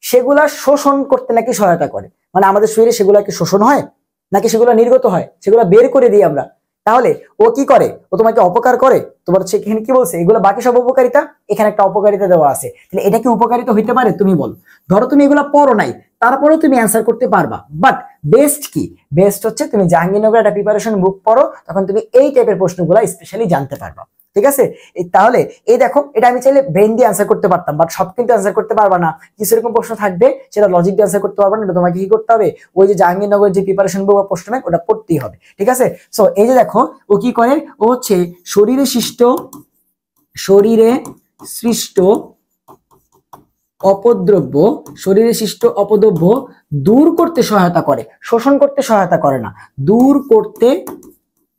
সেগুলা শোষণ করতে নাকি সহায়তা করে, মানে আমাদের শরীরে সেগুলা কি শোষণ হয় নাকি সেগুলো নির্গত হয়, সেগুলো বের করে দিই আমরা। তাহলে ও কি করে? ও তোমাকে অপকার করে। তোমার হচ্ছে এখানে কি বলছে, এগুলো বাকি সব উপকারিতা, এখানে একটা অপকারিতা দেওয়া আছে, তাহলে এটা কি উপকারিতা হইতে পারে? তুমি বলো। ধরো তুমি এগুলো পড়ো নাই, তারপরেও তুমি অ্যান্সার করতে পারবা, বাট বেস্ট কি? বেস্ট হচ্ছে তুমি জাহাঙ্গীরনগর একটা প্রিপারেশন বুক পড়ো, তখন তুমি এই টাইপের প্রশ্নগুলো স্পেশালি জানতে পারবা। ঠিক আছে? তাহলে এই দেখো, এটা আমি চাইলে ব্রেন দিয়ে অ্যান্সার করতে পারতাম, বাট সব কিন্তু অ্যান্সার করতে পারবা না। কিছু এরকম প্রশ্ন থাকবে সেটা লজিক দিয়ে অ্যান্সার করতে পারবা না, তোমাকে কি করতে হবে? ওই যে জাহাঙ্গীরনগর যে প্রিপারেশন বুক বা প্রশ্ন ব্যাংক, ওটা পড়তেই হবে। ঠিক আছে? সো এই যে দেখো, ও কি করে? ও হচ্ছে শরীরে সৃষ্ট অপদ্রব্য, শরীরে সৃষ্ট অপদ্রব্য দূর করতে সহায়তা করে, শোষণ করতে সহায়তা করে না, দূর করতে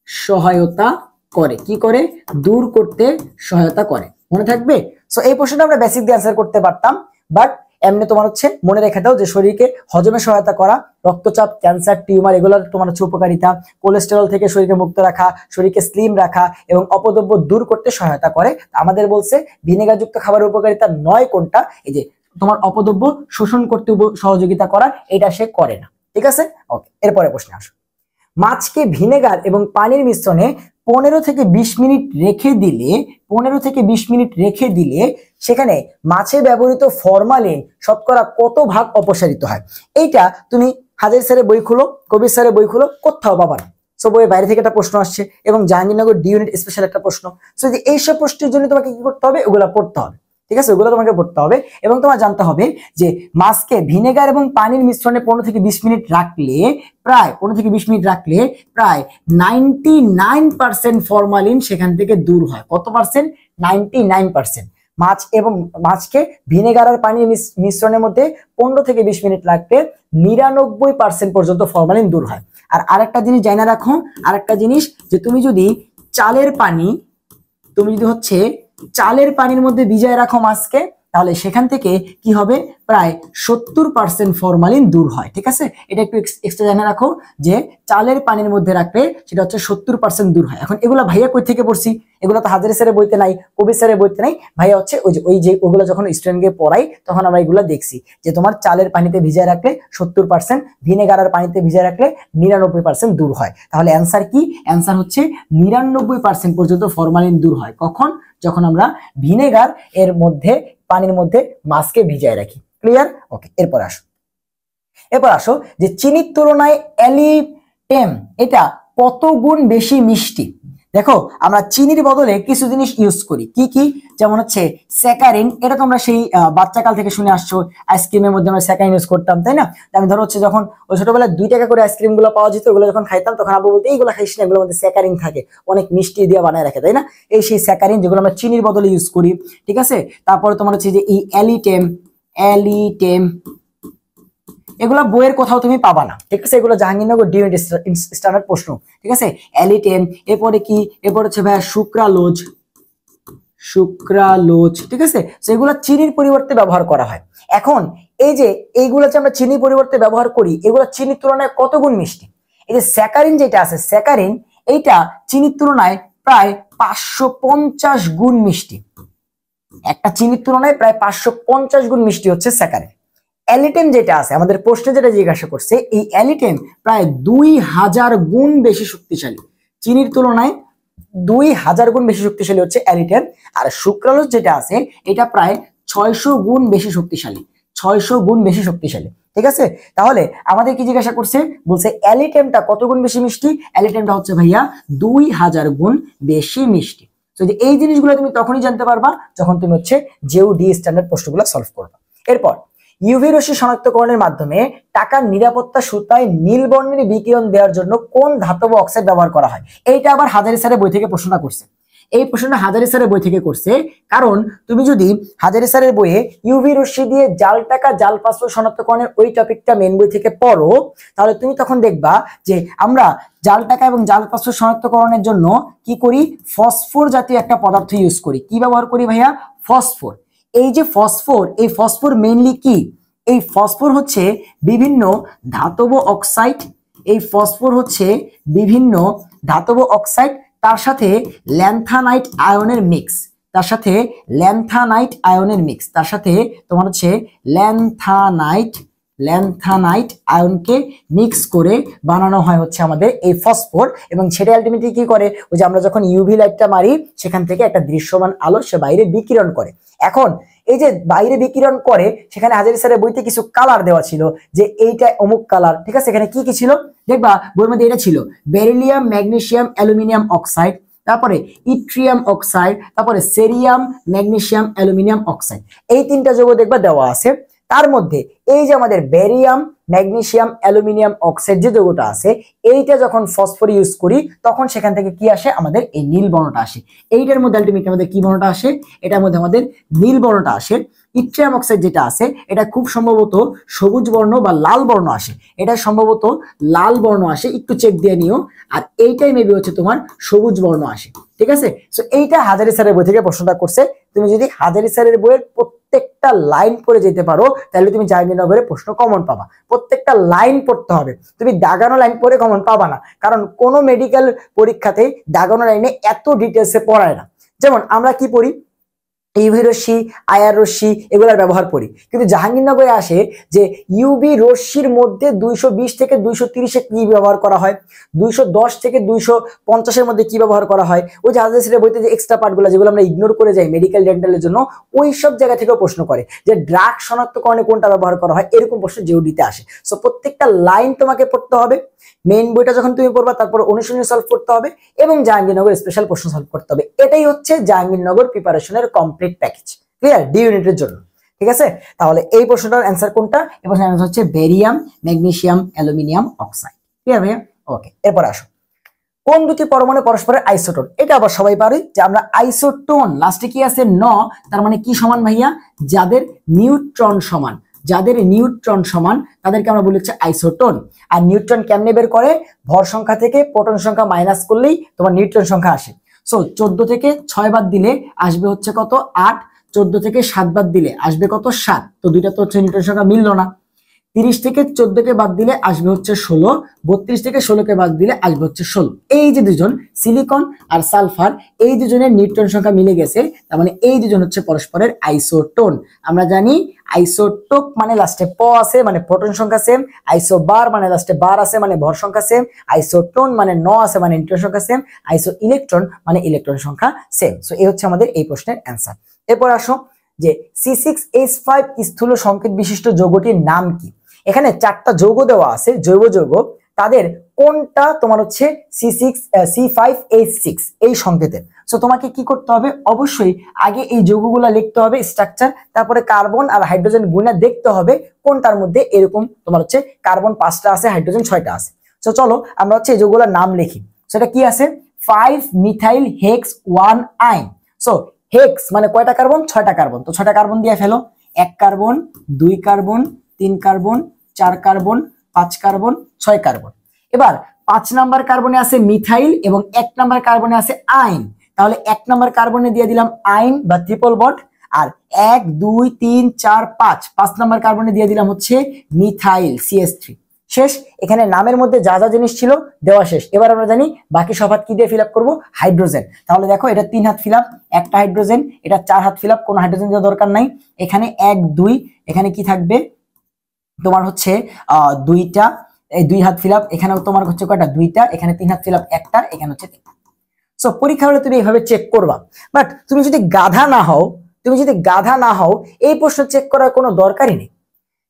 সহায়তা করে। কি করে? দূর করতে সহায়তা করে। মনে থাকবে? সো এই প্রশ্নটা আমরা বেসিক দিয়ে অ্যান্সার করতে পারতাম, বাট এমনি তোমার হচ্ছে মনে রেখে দাও যে শরীরকে হজমে সহায়তা করা, রক্তচাপ, ক্যান্সার, টিউমার, এগুলোর তোমার হচ্ছে উপকারিতা, কোলেস্টেরল থেকে শরীরকে মুক্ত রাখা, শরীরকে স্লিম রাখা এবং অপদ্রব্য দূর করতে সহায়তা করে। আমাদের বলছে ভিনেগারযুক্ত খাবারের উপকারিতা 9 কোনটা? এই যে তোমার অপদ্রব্য শোষণ করতে সহযোগিতা করা, এটা সে করে না। ঠিক আছে? ওকে, এরপরে প্রশ্নে আসো। মাছকে ভিনেগার এবং পানির মিশ্রণে 15 থেকে 20 মিনিট রেখে দিলে সেখানে মাছে ব্যবহৃত ফরমালিন শতকরা কত ভাগ অপসারিত হয়? এইটা তুমি হাজারি স্যারের বই খুলো, কবির স্যারের বই খুলো, কোথাও পাবা না। সো বইয়ের বাইরে থেকে একটা প্রশ্ন আসছে এবং জাহাঙ্গীরনগর ডি ইউনিট স্পেশাল একটা প্রশ্ন। সো যে এইসব প্রশ্নের জন্য তোমাকে কি করতে হবে? ওগুলা পড়তে হবে। ঠিক আছে? ওগুলো তোমাকে পড়তে হবে এবং তোমার জানতে হবে যে মাছকে ভিনেগার এবং পানির মিশ্রণে 15 থেকে 20 মিনিট রাখলে প্রায় 99% ফরমালিন সেখান থেকে দূর হয়। কত পার্সেন্ট? 99%। মাছকে ভিনেগার আর পানির মিশ্রণের মধ্যে 15 থেকে 20 মিনিট রাখলে 99% পর্যন্ত ফরমালিন দূর হয়। আর আরেকটা জিনিস জানা রাখো, আরেকটা জিনিস, যে তুমি যদি চালের পানির মধ্যে ভিজায় রাখো মাছকে, তাহলে সেখান থেকে কি হবে? প্রায় 70% ফরমালিন দূর হয়। ঠিক আছে? এটা একটু এক্সট্রা জেনে রাখো যে চালের পানির মধ্যে রাখলে সেটা হচ্ছে 70% দূর হয়। এখন এগুলা ভাইয়া কই থেকে পড়ছি? এগুলো তো হাজারি স্যারের বইতে নাই, কবির স্যারের বইতে নাই। ভাইয়া হচ্ছে ওগুলো যখন স্টুডেন্টকে পড়াই তখন আমরা এগুলো দেখছি যে তোমার চালের পানিতে ভিজায় রাখলে 70%, ভিনেগার আর পানিতে ভিজায় রাখলে 99% দূর হয়। তাহলে অ্যান্সার কি? অ্যান্সার হচ্ছে 99% পর্যন্ত ফরমালিন দূর হয়। কখন? যখন আমরা ভিনেগার এর মধ্যে, পানির মধ্যে মাছকে ভিজায় রাখি। ক্লিয়ার? ওকে, এরপর আসো যে চিনির তুলনায় অ্যালিটেম এটা কত গুণ বেশি মিষ্টি? দেখো, আমরা চিনির বদলে কিছু জিনিস ইউজ করি। কি কি? যেমন হচ্ছে স্যাকারিন, এটা তোমরা সেই বাচ্চাকাল থেকে শুনে আসছো, আইসক্রিমের মধ্যে আমরা স্যাকারিন ইউজ করতাম, তাই না? আমি ধরো হচ্ছে যখন ওই ছোটবেলায় 2 টাকা করে আইসক্রিম গুলো পাওয়া যেত, ওগুলো যখন খাইতাম তখন আব্বু বলতো এইগুলো খাইস না, এগুলোর মধ্যে স্যাকারিন থাকে, অনেক মিষ্টি দিয়ে বানায় রাখে, তাই না? এই সেই স্যাকারিন যেগুলো আমরা চিনির বদলে ইউজ করি। ঠিক আছে? তারপরে তোমার হচ্ছে যে এই অ্যালিটেম এগুলা বইয়ের কোথাও তুমি পাবা না। ঠিক আছে? এগুলো জাহাঙ্গীরনগর ডি ইউনিট স্ট্যান্ডার্ড প্রশ্ন। ঠিক আছে? অ্যালিটেম, এরপরে কি? এরপর হচ্ছে ভাইয়া সুক্রালোজ। ঠিক আছে? সেগুলো চিনির পরিবর্তে ব্যবহার করা হয়। এখন এই যে এইগুলো যে আমরা চিনির পরিবর্তে ব্যবহার করি, এগুলো চিনির তুলনায় কত গুণ মিষ্টি? এই যে স্যাকারিন যেটা আছে, স্যাকারিন এইটা চিনির তুলনায় প্রায় 550 গুণ মিষ্টি। একটা চিনির তুলনায় প্রায় 550 গুণ মিষ্টি হচ্ছে স্যাকারিন। অ্যালিটেম যেটা আছে, আমাদের প্রশ্নে যেটা জিজ্ঞাসা করছে, এই অ্যালিটেম প্রায় 2000 গুণ বেশি শক্তিশালী। চিনির তুলনায় 2000 গুণ বেশি শক্তিশালী হচ্ছে অ্যালিটেম। আর সুক্রালোজ যেটা আছে, এটা প্রায় 600 গুণ বেশি শক্তিশালী। 600 গুণ বেশি শক্তিশালী। ঠিক আছে? তাহলে আমাদের কি জিজ্ঞাসা করছে? বলছে অ্যালিটেমটা কত গুণ বেশি মিষ্টি? অ্যালিটেমটা হচ্ছে ভাইয়া 2000 গুণ বেশি মিষ্টি। তো এই জিনিসগুলো তুমি তখনই জানতে পারবা যখন তুমি হচ্ছে জেইউ ডি স্ট্যান্ডার্ড প্রশ্নগুলো সলভ করবা। এরপর ইউভি রশ্মি শনাক্তকরণের মাধ্যমে টাকার নিরাপত্তা সুতায় নীল বর্ণের বিকিরণ দেওয়ার জন্য কোন ধাতব অক্সাইড ব্যবহার করা হয়? এইটা আবার হাজারি স্যারের বই থেকে প্রশ্নটা করছে। এই প্রশ্নটা হাজারি স্যারের বই থেকে করছে, কারণ তুমি যদি হাজারি স্যারের বইয়ে ইউভি রশ্মি দিয়ে জাল টাকা, জাল পাসপোর্ট শনাক্তকরণের ওই টপিকটা মেন বই থেকে পড়ো, তাহলে তুমি তখন দেখবা যে আমরা জাল টাকা এবং জাল পাসপোর্ট শনাক্তকরণের জন্য কি করি? ফসফোর জাতীয় একটা পদার্থ ইউজ করি। কি ব্যবহার করি ভাইয়া? ফসফোর। এই যে ফসফোর, এই ফসফোর মেইনলি কি? এই ফসফোর হচ্ছে বিভিন্ন ধাতব অক্সাইড। এই ফসফোর হচ্ছে বিভিন্ন ধাতব অক্সাইড, তার সাথে ল্যান্থানাইট আয়নের মিক্স। তার সাথে ল্যান্থানাইট আয়নের মিক্স, তার সাথে তোমার হচ্ছে ল্যান্থানাইট আয়নকে মিক্স করে বানানো হয় হচ্ছে আমাদের এই ফসফর, এবং সেটা আলটিমেটলি কি করে, ওই যে আমরা যখন ইউভি লাইটটা মারি সেখান থেকে একটা দৃশ্যমান আলো সে বাইরে বিকিরণ করে। এখন এই যে বাইরে বিকিরণ করে, সেখানে হাজারি স্যারের বইতে কিছু কালার দেওয়া ছিল যে এইটা অমুক কালার, ঠিক আছে। এখানে কি কি ছিল দেখবা বইয়ের মধ্যে, এটা ছিল বেরিলিয়াম, ম্যাগনেসিয়াম, অ্যালুমিনিয়াম অক্সাইড, তারপরে ইট্রিয়াম অক্সাইড, তারপরে সেরিয়াম, ম্যাগনেসিয়াম, অ্যালুমিনিয়াম অক্সাইড, এই তিনটা যৌগ দেখবা দেওয়া আছে। তার মধ্যে এই যে আমাদের বেরিয়াম, ম্যাগনেসিয়াম, অ্যালুমিনিয়াম অক্সাইড যে যৌগটা আছে, এইটা যখন ফসফর ইউজ করি তখন সেখান থেকে কি আসে, আমাদের এই নীল বর্ণটা আসে। এইটার মধ্যে আলটিমেটলি আমাদের কি বর্ণটা আসে, এটার মধ্যে আমাদের নীল বর্ণটা আসে। ইট্রিয়াম অক্সাইড যেটা আছে এটা খুব সম্ভবত সবুজ বর্ণ বা লাল বর্ণ আসে, এটা সম্ভবত লাল বর্ণ আসে, একটু চেক দিয়ে নিও। আর এইটাই মেবি হচ্ছে তোমার সবুজ বর্ণ আসে, ঠিক আছে। সো এইটা হাজারি স্যারের বই থেকে প্রশ্নটা করছে। তুমি যদি হাজারি স্যারের বইয়ের প্রত্যেকটা লাইন পড়ে যেতে পারো তাহলে তুমি জাহাঙ্গীরনগরে প্রশ্ন কমন পাবা। প্রত্যেকটা লাইন পড়তে হবে, তুমি দাগানো লাইন পড়ে কমন পাবা না, কারণ কোনো মেডিকেল পরীক্ষাতে দাগানো লাইনে এত ডিটেলসে পড়ায় না। যেমন আমরা কি পড়ি, ইউভি রশ্মি, আইআর রশ্মি এগুলার ব্যবহার করি, কিন্তু জাহাঙ্গীরনগরে আসে যে ইউভি রশ্মির মধ্যে 220 থেকে 230 কি ব্যবহার করা হয়, 210 থেকে 250 মধ্যে কি ব্যবহার করা হয়, ওই যে হাজার বইতে যে এক্সট্রা পার্টগুলো যেগুলো আমরা ইগনোর করে যাই মেডিকেল ডেন্টালের জন্য, ওই সব জায়গা থেকেও প্রশ্ন করে যে ড্রাগ শনাক্তকরণে কোনটা ব্যবহার করা হয়, এরকম প্রশ্ন জিওডিতে আসে। সো প্রত্যেকটা লাইন তোমাকে পড়তে হবে, মেইন বইটা যখন তুমি পড়বা তারপর অনুশীলনী সলভ করতে হবে এবং জাহাঙ্গীরনগর স্পেশাল প্রশ্ন সলভ করতে হবে। এটাই হচ্ছে জাহাঙ্গীরনগর প্রিপারেশনের কমপ্লিট প্যাকেজ, ক্লিয়ার, ডি ইউনিটের জন্য, ঠিক আছে। তাহলে এই প্রশ্নটার অ্যান্সার কোনটা, এই প্রশ্নের অ্যান্সার হচ্ছে barium, magnesium, aluminium oxide, clear ভাইয়া? ওকে, এরপর আসো, কোন দুটি পরমাণু পরস্পরের আইসোটোন, এটা আবার সবাই পারি যে আমরা আইসোটোন লাস্টে কি আছে ন, তার মানে কি সমান ভাইয়া, যাদের নিউট্রন সমান, যাদের নিউট্রন সমান তাদেরকে আমরা বলি হচ্ছে আইসোটোন। আর নিউট্রন কেমনে বের করে, ভর সংখ্যা থেকে প্রোটন সংখ্যা মাইনাস করলেই তোমার নিউট্রন সংখ্যা আসে। সো 14 থেকে 6 বাদ দিলে আসবে হচ্ছে কত 8, 14 থেকে 7 বাদ দিলে আসবে কত 7, তো দুইটা তো হচ্ছে নিউট্রন সংখ্যা মিললো না। 30 থেকে 14 কে বাদ দিলে আসবে হচ্ছে 16, 32 থেকে 16 কে বাদ দিলে আসবে হচ্ছে 16। এই যে দুজন সিলিকন আর সালফার, এই দুজনের নিউট্রন সংখ্যা মিলে গেছে, তার মানে এই দুজন হচ্ছে পরস্পরের আইসোটোন। আমরা জানি আইসোটোপ মানে লাস্টে প আছে মানে প্রোটন সংখ্যা সেম, আইসোবার মানে লাস্টে বার আছে মানে ভর সংখ্যা সেম, আইসোটোন মানে ন আছে মানে নিউট্রন সংখ্যা সেম, আইসো ইলেকট্রন মানে ইলেকট্রন সংখ্যা সেম। সো এই হচ্ছে আমাদের এই প্রশ্নের অ্যান্সার। এরপর আসো যে C6H5 স্থূল সংকেত বিশিষ্ট যৌগটির নাম কি। এখানে 4টা যৌগ দেওয়া আছে, জৈব যৌগ, তাদের কোনটা তোমার হচ্ছে C5H6 এই সংকেতের। সো তোমাকে কি করতে হবে, অবশ্যই আগে এই যৌগগুলো লিখতে হবে স্ট্রাকচার, তারপরে কার্বন আর হাইড্রোজেন গুণা দেখতে হবে কোনটার মধ্যে এরকম তোমার হচ্ছে কার্বন 5টা আছে, হাইড্রোজেন 6টা আছে। সো চলো আমরা হচ্ছে এই যৌগগুলোর নাম লিখি। সেটা কি আছে, 5 মিথাইল হেক্স 1 আইন। সো হেক্স মানে কয়টা কার্বন, 6টা কার্বন, তো 6টা কার্বন দিয়ে ফেলো, 1 carbon, 2 carbon, 3 carbon, 4 carbon, 5 carbon, 6 carbon. এবার 5 নাম্বার কার্বনে আছে মিথাইল এবং 1 নাম্বার কার্বনে আছে আইন, তাহলে 1 নাম্বার কার্বনে দিয়ে দিলাম আইন বা ট্রিপল বন্ড, আর 1 2 3 4 5 নাম্বার কার্বনে দিয়ে দিলাম হচ্ছে মিথাইল CH3। শেষ, এখানে নামের মধ্যে যা যা জিনিস ছিল দেওয়া শেষ। এবার আমরা জানি বাকি সব হাত কি দিয়ে ফিল আপ করবো, হাইড্রোজেন। তাহলে দেখো এটা 3 হাত ফিল আপ, একটা হাইড্রোজেন, এটা 4 হাত ফিল আপ, কোনো হাইড্রোজেন দেওয়ার দরকার নাই। এখানে 1 2, এখানে কি থাকবে তোমার হচ্ছে 2টা, এই 2 হাত ফিল আপ, এখানেও তোমার হচ্ছে কয়টা 2টা, এখানে 3 হাত ফিল আপ একটা, এখানে হচ্ছে 3টা। সো পরীক্ষা হলে তুমি এইভাবে চেক করবা, বাট তুমি যদি গাধা না হও এই প্রশ্ন চেক করার কোনো দরকারই নেই,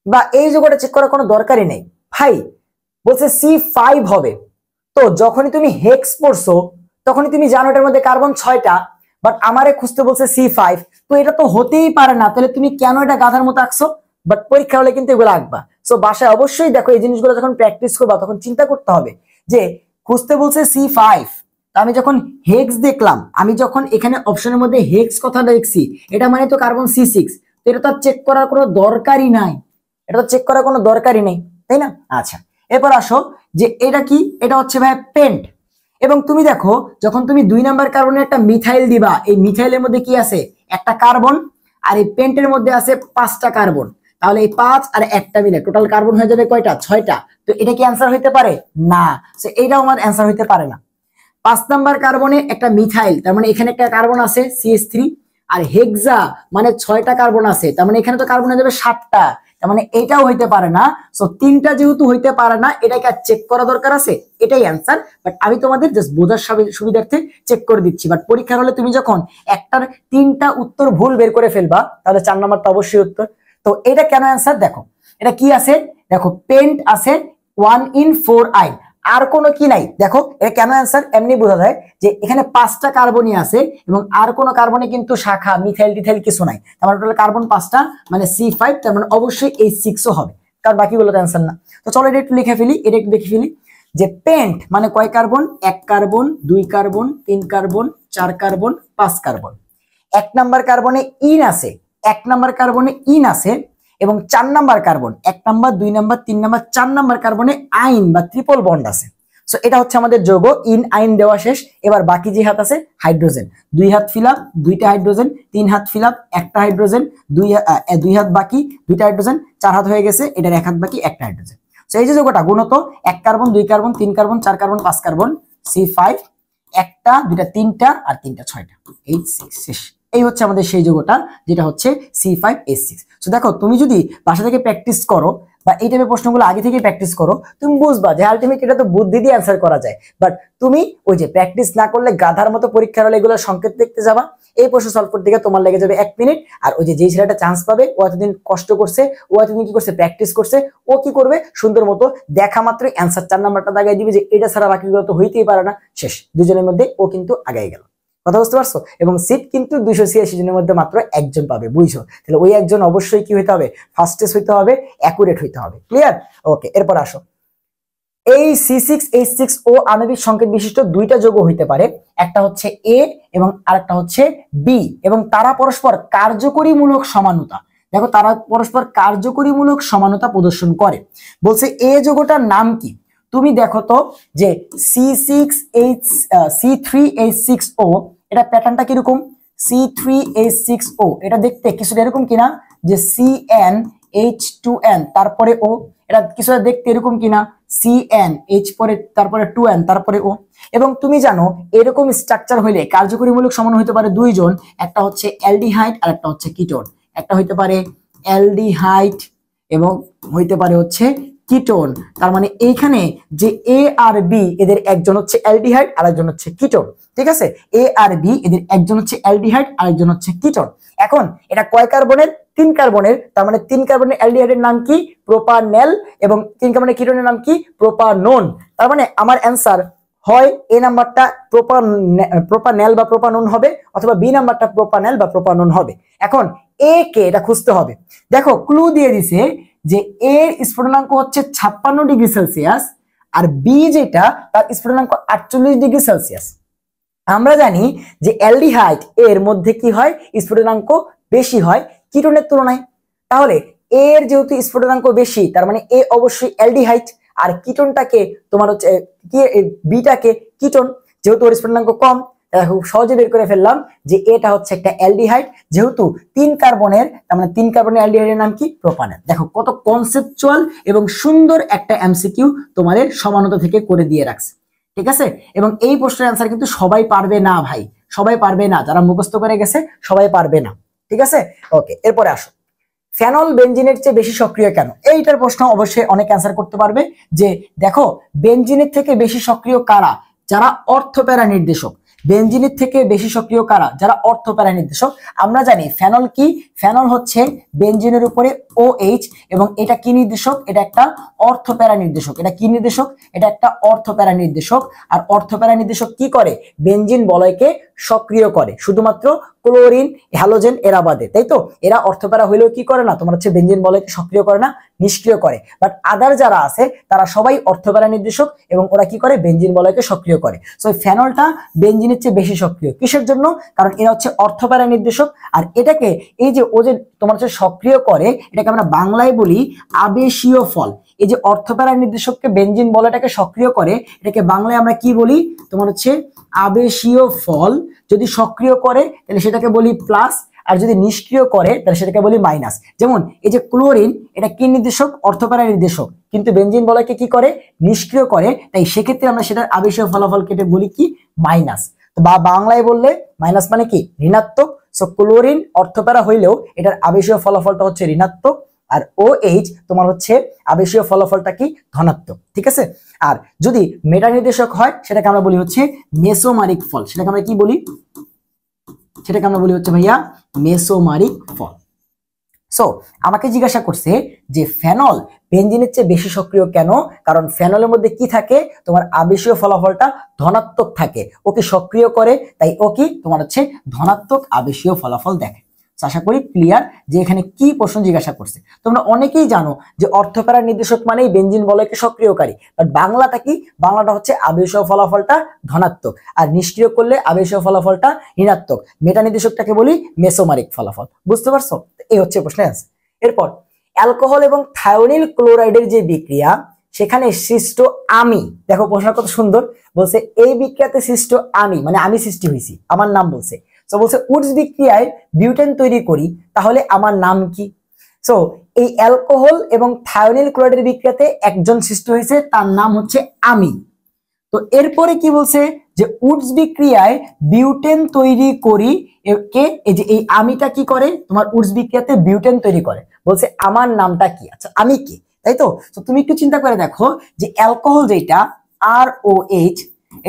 বা এই যোগটা চেক করার কোনো দরকারই নেই ভাই। বলছে C5 হবে, তো যখনই তুমি হেক্স পড়ছো তখনই তুমি জানো এটার মধ্যে কার্বন 6টা, বাট আমারে খুঁজতে বলছে C5, তো এটা তো হতেই পারে না, তাহলে তুমি কেন এটা গাধার মতো আঁকছো? বাট পরীক্ষা হলে কিন্তু এগুলো আঁকবা। সো বাসায় অবশ্যই দেখো এই জিনিসগুলো যখন প্র্যাকটিস করবা তখন চিন্তা করতে হবে যে খুঁজতে বলছে C5, আমি যখন হেক্স দেখলাম, আমি যখন এখানে অপশনের মধ্যে হেক্স কথা দেখছি, এটা মানে তো কার্বন C6, তো এটা তো চেক করার কোনো দরকারই নাই, তাই না? আচ্ছা, এরপর আসো যে এটা কি, এটা হচ্ছে ভাই পেন্ট। এবং তুমি দেখো যখন তুমি 2 নাম্বার কার্বনে একটা মিথাইল দিবা, এই মিথাইলের মধ্যে কি আছে, একটা কার্বন, আর এই পেন্টের মধ্যে আছে 5টা কার্বন, তাহলে এই 5 আর একটা মিলে টোটাল কার্বন হয়ে যাবে কয়টা, 6টা। তো এটা কি অ্যান্সার হইতে পারে না, সো এইটাও আমার অ্যান্সার হইতে পারে না। 5 নাম্বার কার্বনে একটা মিথাইল, তার মানে এখানে একটা কার্বন আছে CH3, আর হেক্সা মানে 6টা কার্বন আছে, তার মানে এখানে তো কার্বন হয়ে যাবে 7টা, তার মানে এটাও হইতে পারে না। সো 3টা যেহেতু হইতে পারে না, এটাকে আর চেক করা দরকার আছে? এটাই অ্যান্সার, বাট আমি তোমাদের জাস্ট বোঝার সুবিধার্থে চেক করে দিচ্ছি। বাট পরীক্ষার হলে তুমি যখন একটার 3টা উত্তর ভুল বের করে ফেলবা, তাহলে 4 নাম্বারটা অবশ্যই উত্তর। তো এটা কেন অ্যান্সার? দেখো এটা কি আছে, দেখো পেন্ট আছে 1 in 4 আইন, আর কোনো কি নাই। দেখো এটা কেন অ্যান্সার, এমনি বোঝা যায় যে এখানে 5টা কার্বনই আছে এবং আর কোনো কার্বনে কিন্তু শাখা মিথাইল টিথাইল কিছু নাই, তার মানে টোটাল কার্বন 5টা, মানে C5, তার মানে অবশ্যই H6 ও হবে, কারণ বাকিগুলো তো অ্যান্সার না। তো চলো এটা একটু লিখে ফেলি, এটা একটু দেখে ফেলি যে পেন্ট মানে কয় carbon, 1 carbon 2 carbon 3 carbon 4 carbon 5 carbon. 1 number কার্বনে ইন আছে, 1 নাম্বার কার্বনে ইন আছে, এবং 4 number carbon 1 number 2 number 3 number 4 number কার্বনে আইন বা ট্রিপল বন্ড আছে। সো এটা হচ্ছে আমাদের যৌগ। ইন আইন দেওয়া শেষ, এবার বাকি যে হাত আছে হাইড্রোজেন, 2 হাত ফিল আপ 2টা হাইড্রোজেন, 3 হাত ফিল আপ 1টা হাইড্রোজেন, 2 হাত বাকি 2টা হাইড্রোজেন, 4 হাত হয়ে গেছে, এটার 1 হাত বাকি 1টা হাইড্রোজেন। সো এই যে যৌগটা গুণত 1 carbon 2 carbon 3 carbon 4 carbon 5 carbon, C5, 1টা 2টা 3টা আর 3টা 6টা, H6 শেষ। এই হচ্ছে আমাদের সেই যৌগটা, যেটা হচ্ছে C5H6। সো দেখো তুমি যদি বাসা থেকে প্র্যাকটিস করো বা এই টাইপের প্রশ্নগুলো আগে থেকে প্র্যাকটিস করো, তুমি বুঝবা যে আলটিমেট এটা তো বুদ্ধি দিয়ে অ্যান্সার করা যায়। বাট তুমি ওই যে প্র্যাকটিস না করলে গাধার মতো পরীক্ষার হলে এগুলো সংকেত দেখতে যাবা, এই প্রশ্ন সলভ করতে গিয়ে তোমার লেগে যাবে 1 মিনিট। আর ওই যে ছেলেটা চান্স পাবে, ও এতদিন কষ্ট করছে, ও এতদিন কি করছে, প্র্যাকটিস করছে, ও কি করবে, সুন্দর মতো দেখা মাত্রই অ্যান্সার 4 নাম্বারটা দাগাই দিবে যে এটা ছাড়া বাকিগুলো তো হইতেই পারে না, শেষ। দুজনের মধ্যে ও কিন্তু আগাই গেল। কথা বুঝতে পারছো? এবং সিট কিন্তু 286 জনের মধ্যে মাত্র একজন পাবে, বুঝছো? তাহলে ওই একজন অবশ্যই কি হইতে হবে, ফাস্টেস্ট হইতে হবে, অ্যাকুরেট হইতে হবে। ক্লিয়ার? ওকে, এরপর আসো। এই C6H6O আণবিক সংকেত বিশিষ্ট 2টা যৌগ হইতে পারে, একটা হচ্ছে A এবং আরেকটা হচ্ছে B, এবং তারা পরস্পর কার্যকরীমূলক সমানতা, দেখো তারা পরস্পর কার্যকরীমূলক সমানতা প্রদর্শন করে। বলছে এ যৌগটার নাম কি? তুমি দেখো তো যে C3H6O এটা প্যাটার্নটা কিরকম, C3H6O এটা দেখতে কিছুটা এরকম কিনা, যে CnH2n তারপরে O, এটা কিছুটা দেখতে এরকম কিনা, CnH পরে তারপরে 2n তারপরে O। এবং তুমি জানো এরকম স্ট্রাকচার হইলে কার্যকরীমূলক সমান হইতে পারে দুইজন, একটা হচ্ছে অ্যালডিহাইড আর একটা হচ্ছে কিটোন। একটা হইতে পারে অ্যালডিহাইড এবং হইতে পারে হচ্ছে কিটোন। তার মানে এইখানে যে A আর B এদের একজন হচ্ছে অ্যালডিহাইড আর একজন হচ্ছে কিটোন, ঠিক আছে? A আর B এদের একজন হচ্ছে অ্যালডিহাইড আর একজন হচ্ছে কিটোন। এখন এটা কয় কার্বনের? 3 কার্বনের, তার মানে 3 কার্বনের অ্যালডিহাইডের নাম কি, প্রোপানেল, এবং 3 কার্বনের কিটোনের নাম কি, প্রোপানোন। তার মানে আমার অ্যান্সার হয় এ নাম্বারটা প্রোপানেল বা প্রোপানোন হবে, অথবা বি নাম্বারটা প্রোপানেল বা প্রোপানোন হবে। এখন এ কে এটা খুঁজতে হবে। দেখো ক্লু দিয়ে দিছে যে এর স্ফুটনাঙ্ক হচ্ছে 56 ডিগ্রি সেলসিয়াস, আর বি যেটা তার স্ফুটনাঙ্ক 48 ডিগ্রি সেলসিয়াস। আমরা জানি যে অ্যালডিহাইড এর মধ্যে কি হয়, স্ফুটনাঙ্ক বেশি হয় কিটোনের তুলনায়। তাহলে এর যেহেতু স্ফুটনাঙ্ক বেশি, তার মানে এ অবশ্যই অ্যালডিহাইড, আর কিটোনটাকে তোমার হচ্ছে কি, বিটাকে কিটোন, যেহেতু ওর স্ফুটনাঙ্ক কম, খুব সহজে বের করে ফেললাম যে এটা হচ্ছে একটা অ্যালডিহাইড, যেহেতু 3 কার্বনের, তার মানে 3 কার্বনের অ্যালডিহাইডের নাম কি, প্রোপানেল। দেখো কত কনসেপচুয়াল এবং সুন্দর একটা এমসিকিউ তোমাদের সমানতা থেকে করে দিয়ে রাখছে, ঠিক আছে? এবং এই প্রশ্নের অ্যান্সার কিন্তু সবাই পারবে না ভাই, সবাই পারবে না, যারা মুখস্থ করে গেছে সবাই পারবে না, ঠিক আছে? ওকে, এরপরে আসো। ফেনল বেনজিনের চেয়ে বেশি সক্রিয় কেন? এইটার প্রশ্ন অবশ্যই অনেক অ্যান্সার করতে পারবে যে দেখো বেনজিনের থেকে বেশি সক্রিয় কারা, যারা অর্থপ্যারা নির্দেশক। বেনজিনের থেকে বেশি সক্রিয় কারা, যারা অর্থপ্যারা নির্দেশক। আমরা জানি ফেনল কি, ফেনল হচ্ছে বেনজিনের উপরে OH, এবং এটা কি নির্দেশক, এটা একটা অর্থপ্যারা নির্দেশক। এটা কি নির্দেশক, এটা একটা অর্থপ্যারা নির্দেশক। আর অর্থপ্যারা নির্দেশক কি করে, বেনজিন বলয়কে সক্রিয় করে, শুধুমাত্র ক্লোরিন হ্যালোজেন এরা বাদে, তাই তো? এরা অর্থপ্যারা হইলেও কি করে না, তোমার হচ্ছে বেনজিন বলয়কে সক্রিয় করে না, নিষ্ক্রিয় করে। বাট আদার যারা আছে তারা সবাই অর্থপ্যারা নির্দেশক, এবং ওরা কি করে, বেনজিন বলয়কে সক্রিয় করে। সো ফেনলটা বেনজিনের চেয়ে বেশি সক্রিয়, কিসের জন্য? কারণ এরা হচ্ছে অর্থপ্যারা নির্দেশক। আর এটাকে এই যে ও যে তোমার হচ্ছে সক্রিয় করে, এটাকে আমরা বাংলায় বলি আবেশীয় ফল। এই যে অর্থপ্যারা নির্দেশককে বেনজিন বলয়টাকে সক্রিয় করে, এটাকে বাংলায় আমরা কি বলি, তোমার হচ্ছে আবেশীয় ফল। যদি সক্রিয় করে তাহলে সেটাকে বলি প্লাস, আর যদি নিষ্ক্রিয় করে তাহলে সেটাকে বলি মাইনাস। যেমন এই যে ক্লোরিন, এটা কি নির্দেশক, অর্থপ্যারা নির্দেশক, কিন্তু বেনজিন বলয়কে কি করে, নিষ্ক্রিয় করে। তাই সেক্ষেত্রে আমরা সেটার আবেশীয় ফলাফল কেটে বলি কি, মাইনাস। তো বা বাংলায় বললে মাইনাস মানে কি, ঋণাত্মক। সো ক্লোরিন অর্থপ্যারা হইলেও এটার আবেশীয় ফলাফলটা হচ্ছে ঋণাত্মক, আর OH তোমার হচ্ছে আবেশীয় ফলাফলটা কি ধনাত্মক। ঠিক আছে, আর যদি মেটা নির্দেশক হয় সেটাকে আমরা বলি হচ্ছে মেসোমারিক ফল। সেটাকে আমরা কি বলি? সেটাকে আমরা বলি হচ্ছে ভাইয়া মেসোমারিক ফল। সো আমাকে জিজ্ঞাসা করছে যে ফেনল বেনজিনের চেয়ে বেশি সক্রিয় কেন? কারণ ফেনলের মধ্যে কি থাকে? তোমার আবেশীয় ফলাফলটা ধনাত্মক থাকে। ও কি সক্রিয় করে, তাই ও কি তোমার হচ্ছে ধনাত্মক আবেশীয় ফলাফল দেখে। আশা করি ক্লিয়ার যে এখানে কি প্রশ্ন জিজ্ঞাসা করছে। তোমরা অনেকেই জানো যে অর্থপ্যারা নির্দেশক মানেই বেনজিন বলয়কে সক্রিয়কারী, বাট বাংলাটা কি? বাংলাটা হচ্ছে আবেশীয় ফলাফলটা ধনাত্মক, আর নিষ্ক্রিয় করলে আবেশীয় ফলাফলটা ঋণাত্মক। মেটা নির্দেশকটাকে বলি মেসোমারিক ফলাফল। বুঝতে পারছো? এই হচ্ছে প্রশ্নের অ্যান্সার। এরপর অ্যালকোহল এবং থায়োনিল ক্লোরাইডের যে বিক্রিয়া, সেখানে সৃষ্ট আমি, দেখো প্রশ্নটা কত সুন্দর, বলছে এই বিক্রিয়াতে সৃষ্ট আমি, মানে আমি সৃষ্টি হয়েছি, আমার নাম বলছে। সো বলছে উডস বিক্রিয়ায় বিউটেন তৈরি করি, তাহলে আমার নাম কি? সো এই অ্যালকোহল এবং থায়োনিল ক্লোরাইডের বিক্রিয়াতে একজন সৃষ্টি হয়েছে, তার নাম হচ্ছে আমি। তো এরপরে কি বলছে যে উডস বিক্রিয়ায় বিউটেন তৈরি করি, কে? এই যে এই আমিটা কি করে? তোমার উডস বিক্রিয়াতে বিউটেন তৈরি করে। বলছে আমার নামটা কি? আচ্ছা আমি কি, তাই তো? তো তুমি একটু চিন্তা করে দেখো যে অ্যালকোহল যেটা ROH,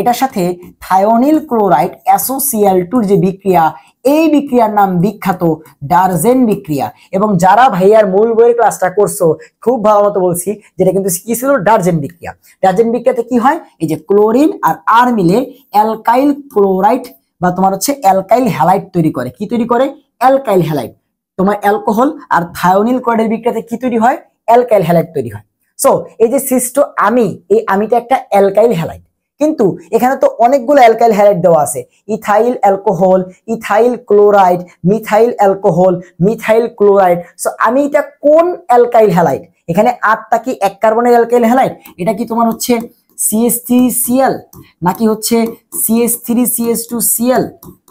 এটার সাথে থায়োনিল ক্লোরাইড SOCl2 যে বিক্রিয়া, এই বিক্রিয়ার নাম বিখ্যাত ডারজেন বিক্রিয়া। এবং যারা ভাইয়ার মূল বইয়ের ক্লাসটা করছো, খুব ভালো মতো বলছি, যেটা কিন্তু কি ছিল? ডারজেন বিক্রিয়া। ডারজেন বিক্রিয়াতে কি হয়? এই যে ক্লোরিন আর আর মিলে অ্যালকাইল ক্লোরাইড বা তোমার হচ্ছে অ্যালকাইল হ্যালাইড তৈরি করে। কি তৈরি করে? Alkyl halide. তোমার অ্যালকোহল আর থায়োনিল ক্লোরাইডের বিক্রিয়াতে কি তৈরি হয়? অ্যালকাইল হ্যালাইড তৈরি হয়। সো এই যে সৃষ্ট আমি, এই আমিটা একটা অ্যালকাইল হ্যালাইড, কিন্তু এখানে তো অনেকগুলো অ্যালকাইল হ্যালাইড দেওয়া আছে। Ethyl alcohol, ethyl chloride, methyl alcohol, methyl chloride. So আমি এটা কোন অ্যালকাইল হ্যালাইড? এখানে আটটা কি এক কার্বনের অ্যালকাইল হ্যালাইড? এটা কি তোমার হচ্ছে CH3Cl নাকি হচ্ছে CH3CH2Cl?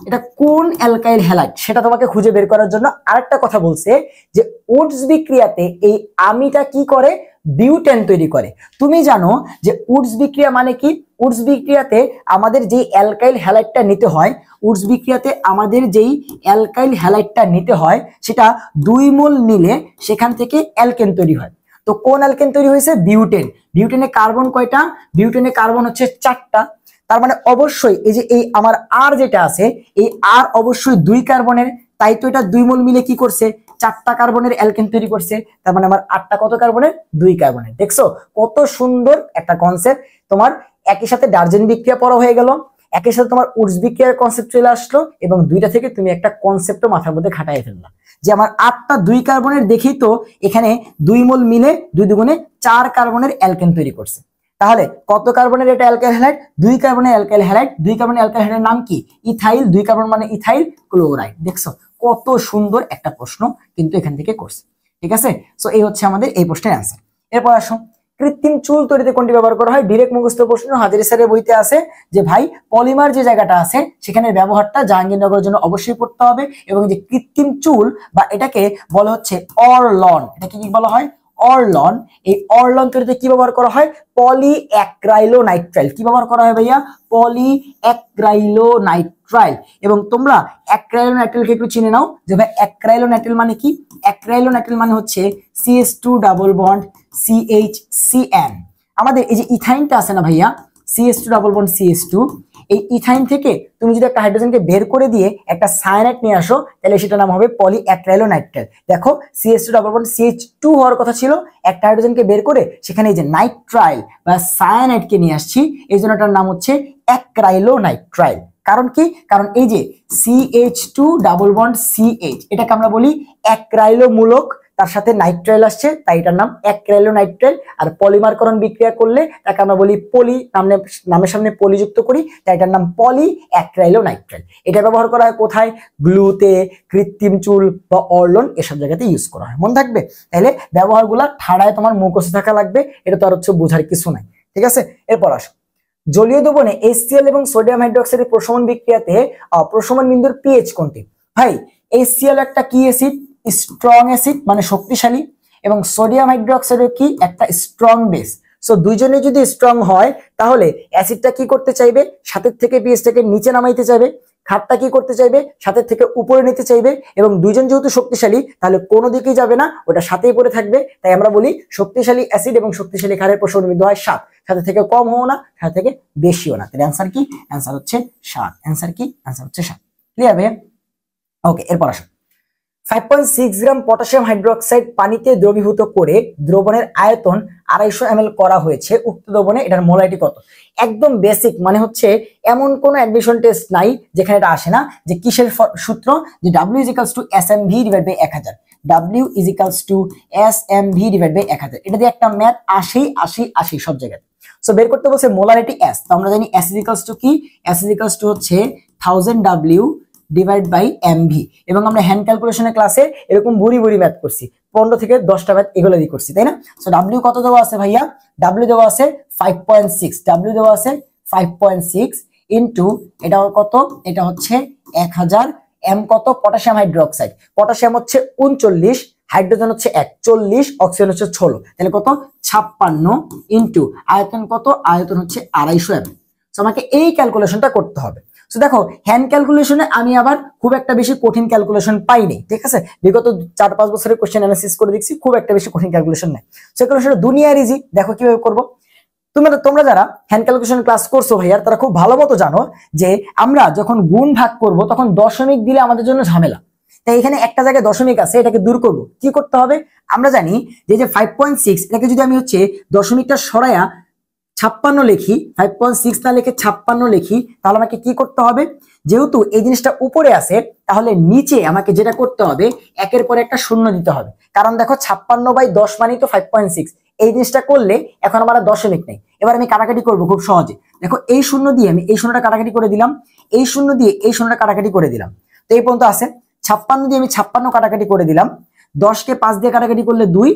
এটা কোন অ্যালকাইল হ্যালাইড সেটা তোমাকে খুঁজে বের করার জন্য আরেকটা কথা বলছে যে উডস বিক্রিয়াতে এই আমিটা কি করে? বিউটেন তৈরি করে। তুমি জানো যে উডস বিক্রিয়া মানে কি? উডস বিক্রিয়াতে আমাদের যেই অ্যালকাইল হ্যালাইডটা নিতে হয়, উডস বিক্রিয়াতে আমাদের যেই অ্যালকাইল হ্যালাইডটা নিতে হয়, সেটা 2 মোল নিলে সেখান থেকে অ্যালকেন তৈরি হয়। তো কোন অ্যালকেন তৈরি হয়েছে? বিউটেন। বিউটেনে কার্বন কয়টা? বিউটেনে কার্বন হচ্ছে 4টা। তার মানে অবশ্যই এই যে এই আমার আর যেটা আছে, এই আর অবশ্যই 2 কার্বনের, তাই তো এটা 2 মোল মিলে কি করছে? 4টা কার্বনের অ্যালকেন তৈরি করছে। তার মানে আমার 8টা কত কার্বনের? 2 কার্বনের। দেখছো কত সুন্দর একটা কনসেপ্ট। তোমার একই সাথে ডারজেন বিক্রিয়া পড়া হয়ে গেল, একই সাথে তোমার উডস বিক্রিয়ার কনসেপ্ট চলে আসলো, এবং দুইটা থেকে তুমি একটা কনসেপ্টও মাথার মধ্যে খাটাই ফেললা যে আমার 8টা 2 কার্বনের, দেখেই তো এখানে 2 মোল মিলে 2 দুগুণে 4 কার্বনের অ্যালকেন তৈরি করছে। তাহলে কত কার্বনের এটা অ্যালকাইল হ্যালাইড? 2 কার্বনের অ্যালকাইল হ্যালাইড। 2 কার্বনের অ্যালকাইল হ্যালাইডের নাম কি? ইথাইল। 2 কার্বন মানে ইথাইল ক্লোরাইড। দেখছো কত সুন্দর একটা প্রশ্ন কিন্তু এখান থেকে করছে। ঠিক আছে, সো এই হচ্ছে আমাদের এই প্রশ্নের অ্যান্সার। এরপর আসো, কৃত্রিম চুল তৈরিতে কোনটি ব্যবহার করা হয়? ডিরেক্ট মুখস্থ প্রশ্ন, হাজারি স্যারের বইতে আছে যে ভাই পলিমার যে জায়গাটা আছে সেখানে ব্যবহারটা জাহাঙ্গীরনগরের জন্য অবশ্যই পড়তে হবে। এবং যে কৃত্রিম চুল বা এটাকে বলা হচ্ছে অরলন, এটাকে কি বলা হয়? অরলন। এই অরলন তৈরিতে কি ব্যবহার করা হয়? পলিঅ্যাক্রাইলোনাইট্রাইল। কি ব্যবহার করা হয় ভাইয়া? পলিঅ্যাক্রাইলোনাইট্রাইল। এবং তোমরা অ্যাক্রাইলোনাইট্রাইলকে একটু চিনে নাও যে ভাই অ্যাক্রাইলোনাইট্রাইল মানে কি? অ্যাক্রাইলোনাইট্রাইল মানে হচ্ছে CH2 ডাবল বন্ড CHCN। আমাদের এই যে ইথাইনটা আছে না ভাইয়া, CH2 ডাবল বন্ড CH2, এই ইথাইন থেকে তুমি যদি একটা হাইড্রোজেনকে বের করে দিয়ে একটা সায়ানাইড নিয়ে আসো, তাহলে সেটার নাম হবে পলিঅ্যাক্রাইলোনাইট্রাইল। দেখো CH2 ডাবল বন্ড CH2 হওয়ার কথা ছিল, একটা হাইড্রোজেনকে বের করে সেখানে এই যে নাইট্রাইল বা সায়ানাইডকে নিয়ে আসছি, এই জন্য এটার নাম হচ্ছে অ্যাক্রাইলোনাইট্রাইল। কারণ কি? কারণ এই যে CH2 ডাবল বন্ড CH, এটাকে আমরা বলি অ্যাক্রাইলোমূলক, তার সাথে নাইট্রাইল আসছে, তাই এটার নাম অ্যাক্রাইলোনাইট্রাইল। আর পলিমারকরণ বিক্রিয়া করলে তাকে আমরা বলি পলি, নামের সামনে পলি যুক্ত করি, তাই এটার নাম পলি অ্যাক্রাইলোনাইট্রাইল। এটা ব্যবহার করা হয় কোথায়? গ্লুতে, কৃত্রিম চুল বা অরলন, এসব জায়গাতে ইউজ করা হয়। মনে থাকবে? তাহলে ব্যবহারগুলা ঠাড়ায় তোমার মুখস্থ থাকা লাগবে, এটা তো আর হচ্ছে বোঝার কিছু নাই। ঠিক আছে, এরপর আসো, জলীয় দ্রবণে HCl এবং সোডিয়াম হাইড্রোক্সাইডের প্রশমন বিক্রিয়াতে প্রশমন বিন্দুর pH কোনটি? ভাই HCl একটা কি অ্যাসিড? স্ট্রং অ্যাসিড, মানে শক্তিশালী। এবং সোডিয়াম হাইড্রোক্সাইড কি? একটা স্ট্রং বেস। সো দুইজনে যদি স্ট্রং হয় তাহলে অ্যাসিডটা কি করতে চাইবে? সাতের থেকে pH টাকে নিচে নামাইতে চাইবে, খাটটা কি করতে চাইবে, সাথে থেকে উপরে নিতে চাইবে, এবং দুইজন যেহেতু শক্তিশালী তাহলে কোনো দিকেই যাবে না, ওটা সাথেই পড়ে থাকবে। তাই আমরা বলি শক্তিশালী অ্যাসিড এবং শক্তিশালী ক্ষারের প্রসারণ বিন্দু হয় 7, সাথে থেকে কম হও না, সাথে থেকে বেশিও না। তাহলে অ্যান্সার কি, অ্যান্সার হচ্ছে 7। অ্যান্সার কি, অ্যান্সার হচ্ছে 7। ক্লিয়ার ভাইয়া? ওকে, এরপর আসুন। 5.6 গ্রাম পটাশিয়াম হাইড্রোক্সাইড পানিতে দ্রবীভূত করে দ্রবণের আয়তন 250 ml করা হয়েছে। উক্ত দ্রবণে এটার মোলারিটি কত? একদম বেসিক, মানে হচ্ছে এমন কোনো অ্যাডমিশন টেস্ট নাই যেখানে এটা আসে না যে কিসের সূত্র, যে W = SMV / 1000, W = SMV / 1000। এটা দিয়ে একটা ম্যাথ আসেই সব জায়গায়। সো বের করতে বলছে মোলারিটি S, তো আমরা জানি S = কি, S = হচ্ছে 1000 W / MV। এবং আমরা হ্যান্ড ক্যালকুলেশনের ক্লাসে এরকম বুড়ি ম্যাথ করছি, 15 থেকে 10টা ম্যাথ এগুলো দিয়ে করছি, তাই না? সো W কত দেওয়া আছে ভাইয়া? W দেওয়া আছে 5.6, W দেওয়া আছে 5.6 ইনটু এটা কত, এটা হচ্ছে 1000 M কত, পটাশিয়াম হাইড্রোক্সাইড। পটাশিয়াম হচ্ছে 39, হাইড্রোজেন হচ্ছে 41, অক্সিজেন হচ্ছে 16, তাহলে কত 56 ইনটু আয়তন কত, আয়তন হচ্ছে 250 ml। সো আমাকে এই ক্যালকুলেশনটা করতে হবে। সো দেখো হ্যান্ড ক্যালকুলেশনে আমি আবার খুব একটা বেশি কঠিন ক্যালকুলেশন পাইনি, ঠিক আছে? বিগত 4-5 বছরের কোশ্চেন অ্যানালিসিস করে দেখছি, খুব একটা বেশি কঠিন ক্যালকুলেশন নাই। সো ক্যালকুলেশন দুনিয়ার ইজি। দেখো কিভাবে করব। তোমরা যারা হ্যান্ড ক্যালকুলেশন ক্লাস করছো ভাইয়ার, তারা খুব ভালো মতো জানো যে আমরা যখন গুণ ভাগ করব তখন দশমিক দিলে আমাদের জন্য ঝামেলা। তাই এখানে একটা জায়গায় দশমিক আছে, এটাকে দূর করব। কি করতে হবে? আমরা জানি যে 5.6 এটাকে যদি আমি হচ্ছে দশমিকটা সরায়া 56 লিখি, 5.6 না লিখে 56 লিখি, তাহলে আমাকে কি করতে হবে? যেহেতু এই জিনিসটা উপরে আছে, তাহলে নিচে আমাকে যেটা করতে হবে, একের পরে একটা শূন্য দিতে হবে। কারণ দেখো 56/10 মানেই তো 5.6। এই জিনিসটা করলে এখন আমার আর দশমিক নেই। এবার আমি কাটাকাটি করবো খুব সহজে। দেখো এই শূন্য দিয়ে আমি এই শূন্যটা কাটাকাটি করে দিলাম, এই শূন্য দিয়ে এই শূন্যটা কাটাকাটি করে দিলাম, তো এই পর্যন্ত আছে। 56 দিয়ে আমি 56 কাটাকাটি করে দিলাম, 10কে 5 দিয়ে কাটাকাটি করলে 2,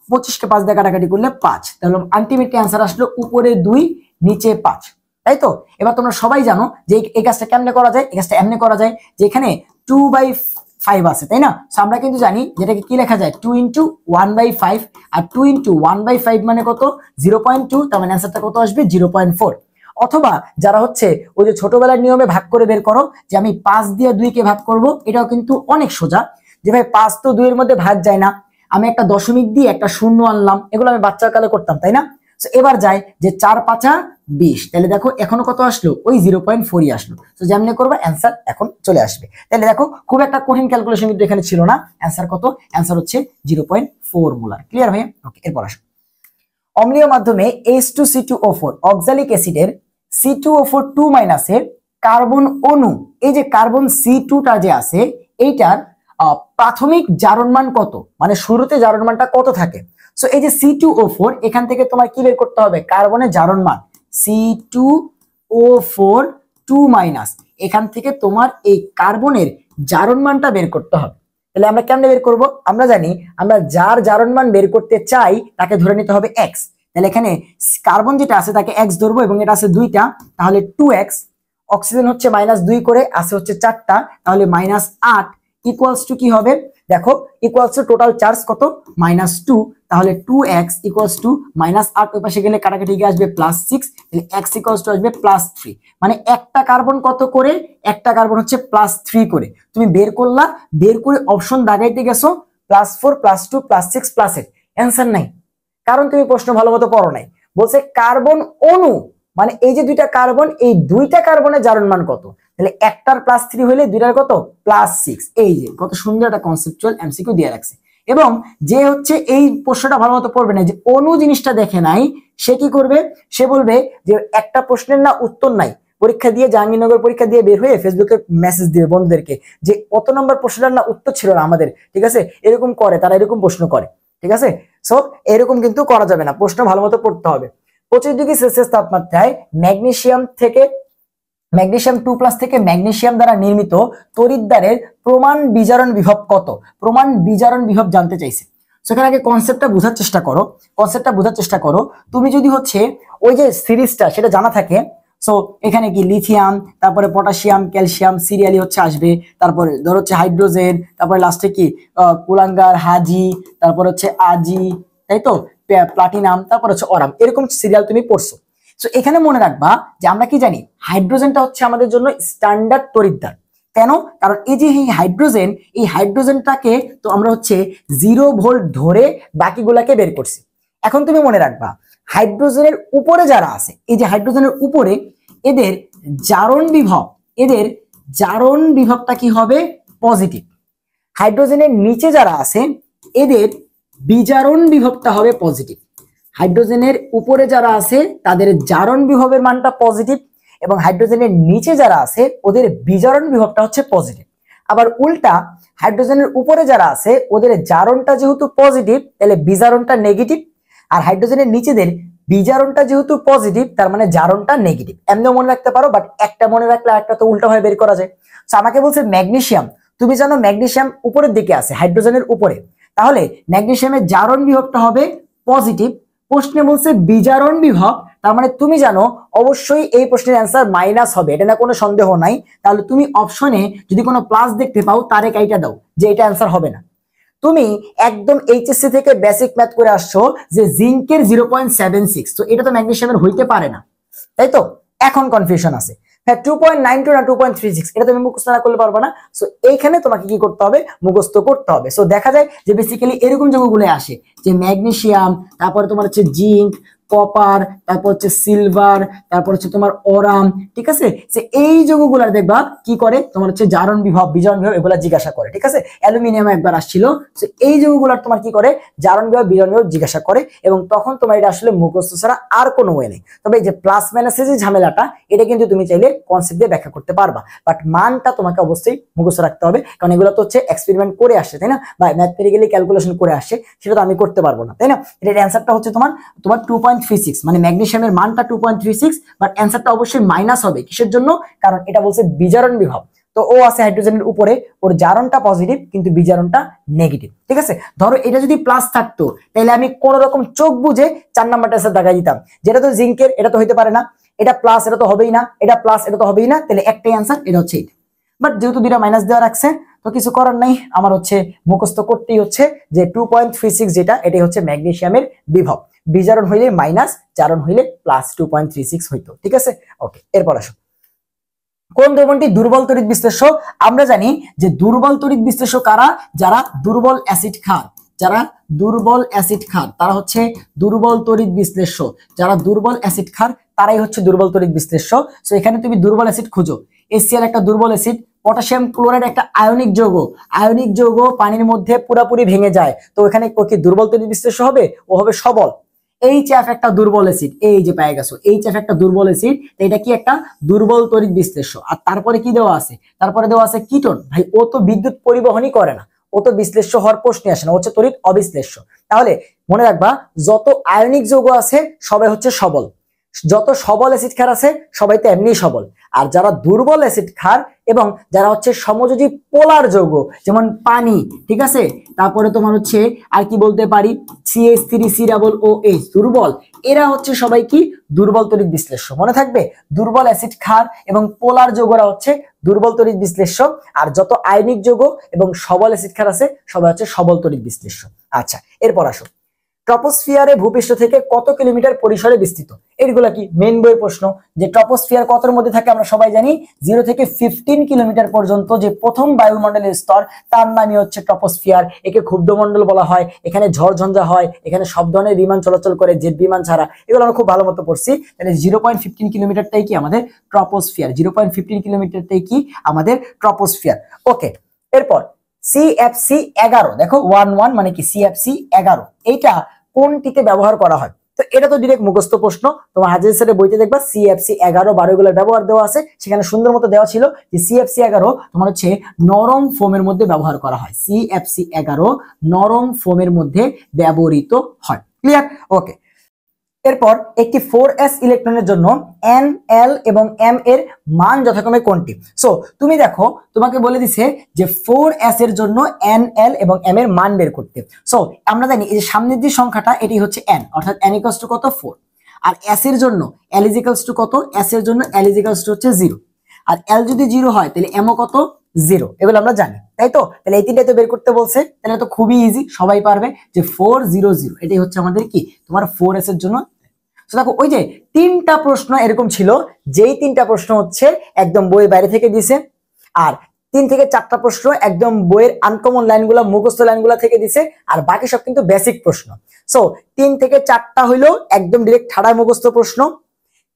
25কে 5 দিয়ে কাটাকাটি করলে 5, তাহলে আলটিমেটলি অ্যান্সার আসলো উপরে 2 নিচে 5, তাই তো? এবার তোমরা সবাই জানো যে এই কাজটা কেমনে করা যায়। এই কাজটা এমনি করা যায় যে এখানে 2/5 আছে, তাই না? সো আমরা কিন্তু জানি যেটাকে কি লেখা যায়, 2 × 1/5, আর 2 × 1/5 মানে কত, 0.2, তার মানে অ্যান্সারটা কত আসবে, 0.4। অথবা যারা হচ্ছে ওই যে ছোটবেলার নিয়মে ভাগ করে বের করো, যে আমি 5 দিয়ে 2কে ভাগ করব, এটাও কিন্তু অনেক সোজা। যে ভাই 5 তো 2 এর মধ্যে ভাগ যায় না, আমি একটা দশমিক দিয়ে একটা শূন্য আনলাম, এগুলো আমি বাচ্চার কালে করতাম, তাই না? তো এবার যাই যে 4×5 = 20, তাহলে দেখো এখনো কত আসলো, ওই 0.4ই আসলো। তো যেমনি করবা অ্যান্সার এখন চলে আসবে। তাহলে দেখো খুব একটা কঠিন ক্যালকুলেশন কিন্তু এখানে ছিল না। অ্যান্সার কত? অ্যান্সার হচ্ছে 0.4 মোলার। ক্লিয়ার ভাইয়া? ওকে, এরপর আসো। অম্লীয় মাধ্যমে H2C2O4 অক্সালিক অ্যাসিডের C2O4 এর কার্বন অণু, এই যে কার্বন C2টা যে আছে, এইটার প্রাথমিক জারণ মান কত, মানে শুরুতে জারণ মানটা কত থাকে। সো এই যে C2O4, এখান থেকে তোমার কি বের করতে হবে, কার্বনের জারণ মান C2O4 2-, এখান থেকে তোমার এই কার্বনের জারণ মানটা বের করতে হবে। তাহলে আমরা কেমনে বের করব? আমরা জানি আমরা যার জারণ মান বের করতে চাই তাকে ধরে নিতে হবে x। তাহলে এখানে কার্বন যেটা আছে তাকে x ধরবো, এবং এটা আছে 2টা, তাহলে 2x। অক্সিজেন হচ্ছে -2 করে, আছে হচ্ছে 4টা, তাহলে -8 ইকুয়ালস টু কি হবে? দেখো ইকুয়ালস টু টোটাল চার্জ কত, -2, তাহলে 2x ইকুয়ালস টু -8, ওই পাশে গেলে কাটাকাটি গিয়ে আসবে +6, তাহলে x ইকুয়ালস টু আসবে +3। মানে একটা কার্বন কত করে, একটা কার্বন হচ্ছে +3 করে। তুমি বের করলা, বের করে অপশন দাগাইতে গেছো +4 +2 +6 +8, অ্যান্সার নাই, কারণ তুমি প্রশ্ন ভালো মতো পড়ো নাই। বলছে কার্বন অণু, মানে এই যে 2টা কার্বন, এই 2টা কার্বনের জারণ মান কত, তাহলে একটার +3 হলে 2টার কত, +6। এই যে কত সুন্দর একটা কনসেপচুয়াল এমসিকিউ দিয়ে রাখছে। এবং যে হচ্ছে এই প্রশ্নটা ভালো মতো পড়বে না, যে অণু জিনিসটা দেখে নাই, সে কি করবে, সে বলবে যে একটা প্রশ্নের না উত্তর নাই। পরীক্ষা দিয়ে, জাহাঙ্গীরনগর পরীক্ষা দিয়ে বের হয়ে ফেসবুকে মেসেজ দিবে বন্ধুদেরকে যে কত নম্বর প্রশ্নটার না উত্তর ছিল না আমাদের, ঠিক আছে? এরকম করে তারা, এরকম প্রশ্ন করে, ঠিক আছে? সো এরকম কিন্তু করা যাবে না, প্রশ্ন ভালো মতো পড়তে হবে। 25°C তাপমাত্রায় ম্যাগনেসিয়াম 2+ থেকে ম্যাগনেসিয়াম দ্বারা নির্মিত তড়িৎদ্বারের প্রমাণ বিজারণ বিভব কত? প্রমাণ বিজারণ বিভব জানতে চাইছে। সেখানে আগে কনসেপ্টটা বোঝার চেষ্টা করো। তুমি যদি হচ্ছে ওই যে সিরিজটা সেটা জানা থাকে, সো এখানে কি লিথিয়াম, তারপরে পটাশিয়াম, ক্যালসিয়াম সিরিয়ালি হচ্ছে আসবে, তারপরে ধর হচ্ছে হাইড্রোজেন, তারপরে লাস্টে কি কুলাঙ্গার, হাজি, তারপর হচ্ছে আজি, তাই তো প্লাটিনাম, তারপর হচ্ছে অরাম, এরকম সিরিয়াল তুমি পড়ছো। সো এখানে মনে রাখবা যে আমরা কি জানি হাইড্রোজেনটা হচ্ছে আমাদের জন্য স্ট্যান্ডার্ড তড়িৎদ্বার। কেন? কারণ এই যে এই হাইড্রোজেনটাকে তো আমরা হচ্ছে 0 ভোল্ট ধরে বাকিগুলাকে বের করছি। এখন তুমি মনে রাখবা হাইড্রোজেনের উপরে যারা আছে, এই যে হাইড্রোজেনের উপরে এদের জারণ বিভবটা কি হবে? পজিটিভ। হাইড্রোজেনের নিচে যারা আছে এদের বিজারণ বিভবটা হবে পজিটিভ। হাইড্রোজেনের উপরে যারা আছে তাদের জারণ বিভবের মানটা পজিটিভ এবং হাইড্রোজেনের নিচে যারা আছে ওদের বিজারণ বিভবটা হচ্ছে পজিটিভ। আবার উল্টা হাইড্রোজেনের উপরে যারা আছে ওদের জারণটা যেহেতু পজিটিভ তাহলে বিজারণটা নেগেটিভ, আর হাইড্রোজেনের নিচেদের বিজারণটা যেহেতু পজিটিভ তার মানে জারণটা নেগেটিভ। এমনিও মনে রাখতে পারো, বাট একটা মনে রাখলে একটা তো উল্টা ভাবে বের করা যায়। তো আমাকে বলছে ম্যাগনেসিয়াম, তুমি জানো ম্যাগনেসিয়াম উপরের দিকে আছে হাইড্রোজেনের উপরে, তাহলে ম্যাগনেসিয়ামের জারণ বিভবটা হবে পজিটিভ। প্রশ্নে বলছে বিজারণ বিভব, তার মানে তুমি জানো অবশ্যই এই প্রশ্নের অ্যান্সার মাইনাস হবে, এটা না কোনো সন্দেহ নাই। তাহলে তুমি অপশনে যদি কোনো প্লাস দেখতে পাও তারে কাইটা দাও যে এটা অ্যান্সার হবে না। তুমি একদম এইচএসসি থেকে বেসিক ম্যাথ করে আসছো যে জিঙ্কের 0.76, তো এটা তো ম্যাগনেসিয়ামের হইতে পারে না, তাই তো? এখন কনফিউশন আছে। হ্যাঁ 2.92 না 2.36 এটা তুমি মুখস্থ না করলে পারবে না। সো এইখানে তোমাকে কি করতে হবে? মুখস্থ করতে হবে। সো দেখা যায় যে বেসিক্যালি এরকম যৌগগুলো আসে যে ম্যাগনেসিয়াম, তারপরে তোমার হচ্ছে জিঙ্ক, কপার, তারপর হচ্ছে সিলভার, তারপর হচ্ছে তোমার ওরাম, ঠিক আছে? যে এই যৌগগুলো দেখবা কি করে তোমার হচ্ছে জারণ বিভব, বিজারণ বিভব এগুলা জিজ্ঞাসা করে, ঠিক আছে? অ্যালুমিনিয়াম একবার আসছিল, তো এই যৌগগুলোর তোমার কি করে জারণ বিভব, বিজারণ বিভব জিজ্ঞাসা করে, এবং তখন তোমার এটা আসলে মুখস্থ ছাড়া আর কোনো ওয়ে নেই। তবে এই যে প্লাস মাইনাসের যে ঝামেলাটা এটা কিন্তু তুমি চাইলে কনসেপ্ট দিয়ে ব্যাখ্যা করতে পারবা, বাট মানটা তোমাকে অবশ্যই মুখস্থ রাখতে হবে, কারণ এগুলো তো হচ্ছে এক্সপেরিমেন্ট করে আসছে, তাই না? বা ম্যাথমেটিক্যালি ক্যালকুলেশন করে আসছে, সেটা তো আমি করতে পারবো না, তাই না? এটার অ্যান্সারটা হচ্ছে তোমার 2.36, মানে ম্যাগনেসিয়ামের মানটা 2.36, বাট অ্যান্সারটা অবশ্যই মাইনাস হবে। কিসের জন্য? কারণ এটা বলছে বিজারণ বিভব। তো ও আছে হাইড্রোজেনের উপরে, ওর জারণটা পজিটিভ কিন্তু বিজারণটা নেগেটিভ, ঠিক আছে? ধরো এটা যদি প্লাস থাকতো তাহলে আমি কোন রকম চোখ বুঝে 4 নাম্বারটা এসে দাগাই দিতাম, যেটা তো জিঙ্কের, এটা তো হইতে পারে না, এটা প্লাস এটা তো হবেই না, এটা প্লাস এটা তো হবেই না, তাহলে একটাই অ্যান্সার, এটা হচ্ছে এটা। বাট যেহেতু দুইটা মাইনাস দেওয়া রাখছে তো কিছু করার নাই, আমার হচ্ছে মুখস্থ করতেই হচ্ছে যে 2.36 যেটা এটাই হচ্ছে ম্যাগনেসিয়ামের বিভব। বিজারণ হইলে মাইনাস, জারণ হইলে প্লাস 2.36 হইতো, ঠিক আছে? ওকে, এরপর আসো কোন দ্রবণটি দুর্বল তড়িৎ বিশ্লেষ্য? আমরা জানি যে দুর্বল তড়িৎ বিশ্লেষ্য কারা? যারা দুর্বল অ্যাসিড খান, যারা দুর্বল অ্যাসিড খান তারা হচ্ছে দুর্বল তড়িৎ বিশ্লেষ্য। যারা দুর্বল অ্যাসিড খান তারাই হচ্ছে দুর্বল তড়িৎ বিশ্লেষ্য। সো এখানে তুমি দুর্বল অ্যাসিড খুঁজো, HCl একটা দুর্বল অ্যাসিড, পটাশিয়াম ক্লোরাইড একটা আয়নিক যৌগ, আয়নিক যৌগ পানির মধ্যে পুরোপুরি ভেঙে যায়, তো এখানে কি দুর্বল তড়িৎ বিশ্লেষ্য হবে? ও হবে সবল। HF একটা দুর্বল অ্যাসিড, এই যে পেয়ে গেছো HF একটা দুর্বল অ্যাসিড, তো এটা কি একটা দুর্বল তড়িৎ বিশ্লেষ্য। আর তারপরে কি দেওয়া আছে? তারপরে দেওয়া আছে কিটোন। ভাই ও তো বিদ্যুৎ পরিবহনই করে না, ও তো বিশ্লেষ্য হওয়ার প্রশ্নই আসে না, হচ্ছে তড়িৎ অবিশ্লেষ্য। তাহলে মনে রাখবা যত আয়নিক যৌগ আছে সবাই হচ্ছে সবল, যত সবল অ্যাসিড ক্ষার আছে সবাই তো এমনি সবল। আর যারা দুর্বল অ্যাসিড ক্ষার এবং যারা হচ্ছে সমযোজী পোলার যৌগ যেমন পানি, ঠিক আছে, তারপরে তোমার হচ্ছে আর কি বলতে পারি CH3COOH দুর্বল, এরা হচ্ছে সবাই কি দুর্বল তড়িৎ বিশ্লেষ্য। মনে থাকবে দুর্বল অ্যাসিড ক্ষার এবং পোলার যৌগরা হচ্ছে দুর্বল তড়িৎ বিশ্লেষ্য, আর যত আয়নিক যৌগ এবং সবল অ্যাসিড ক্ষার আছে সবাই হচ্ছে সবল তড়িৎ বিশ্লেষ্য। আচ্ছা এরপর আসো ট্রপোস্ফিয়ারে ভূপৃষ্ঠ থেকে কত কিলোমিটার পরিসরে বিস্তৃত? এইগুলা কি মেইন বইয়ের প্রশ্ন, যে ট্রপোস্ফিয়ার কতর মধ্যে থাকে আমরা সবাই জানি 0 থেকে 15 কিলোমিটার পর্যন্ত যে প্রথম বায়ুমণ্ডলের স্তর তার নামই হচ্ছে ট্রপোস্ফিয়ার। একে ক্ষুব্ধমণ্ডল বলা হয়, এখানে ঝড়ঝঞ্ঝা হয়, এখানে সব ধরনের বিমান চলাচল করে, জেট বিমান ছাড়া, এগুলো আমরা খুব ভালো মতো পড়ছি। তাহলে 0.15 কিলোমিটারটাই কি আমাদের ট্রপোস্ফিয়ার, 0.15 কিলোমিটারটাই কি আমাদের ট্রপোস্ফিয়ার। ওকে, এরপর CFC11, দেখো 11 মানে কি CFC11, এইটা কোনটিতে ব্যবহার করা হয়? তো এটা তো ডিরেক্ট মুখস্থ প্রশ্ন, তোমার হাজির স্যারের বইতে দেখবা CFC11 12 এগুলোর ব্যবহার দেওয়া আছে, সেখানে সুন্দর মতো দেওয়া ছিল যে CFC11 তোমার হচ্ছে নরম ফোমের মধ্যে ব্যবহার করা হয়, CFC11 নরম ফোমের মধ্যে ব্যবহৃত হয়। ক্লিয়ার? ওকে, এরপর একটি 4s ইলেকট্রনের জন্য n, l এবং m এর মান যথাক্রমে কোনটি? সো তুমি দেখো তোমাকে বলে দিছে যে 4s এর জন্য n, l এবং m এর মান বের করতে। সো আমরা জানি এই যে সামনের যে সংখ্যাটা এটি হচ্ছে n, অর্থাৎ n = কত 4, আর s এর জন্য l = কত? s এর জন্য l = হচ্ছে 0, আর l যদি 0 হয় তাহলে m ও কত 0, এগুলো আমরা জানি, তাই তো? তাহলে এই তিনটাই তো বের করতে বলছে, তাহলে তো খুবই ইজি, সবাই পারবে যে 4 0 0 এটাই হচ্ছে আমাদের কি তোমার 4s এর জন্য। তো দেখো ওই যে তিনটা প্রশ্ন এরকম ছিল, যেই তিনটা প্রশ্ন হচ্ছে একদম বইয়ের বাইরে থেকে দিছে, আর 3 থেকে 4টা প্রশ্ন একদম বইয়ের আনকমন লাইনগুলো মুখস্থ লাইনগুলো থেকে দিছে, আর বাকি সব কিন্তু বেসিক প্রশ্ন। সো 3 থেকে 4টা হইলো একদম ডিরেক্ট ঠাড়ায় মুখস্থ প্রশ্ন,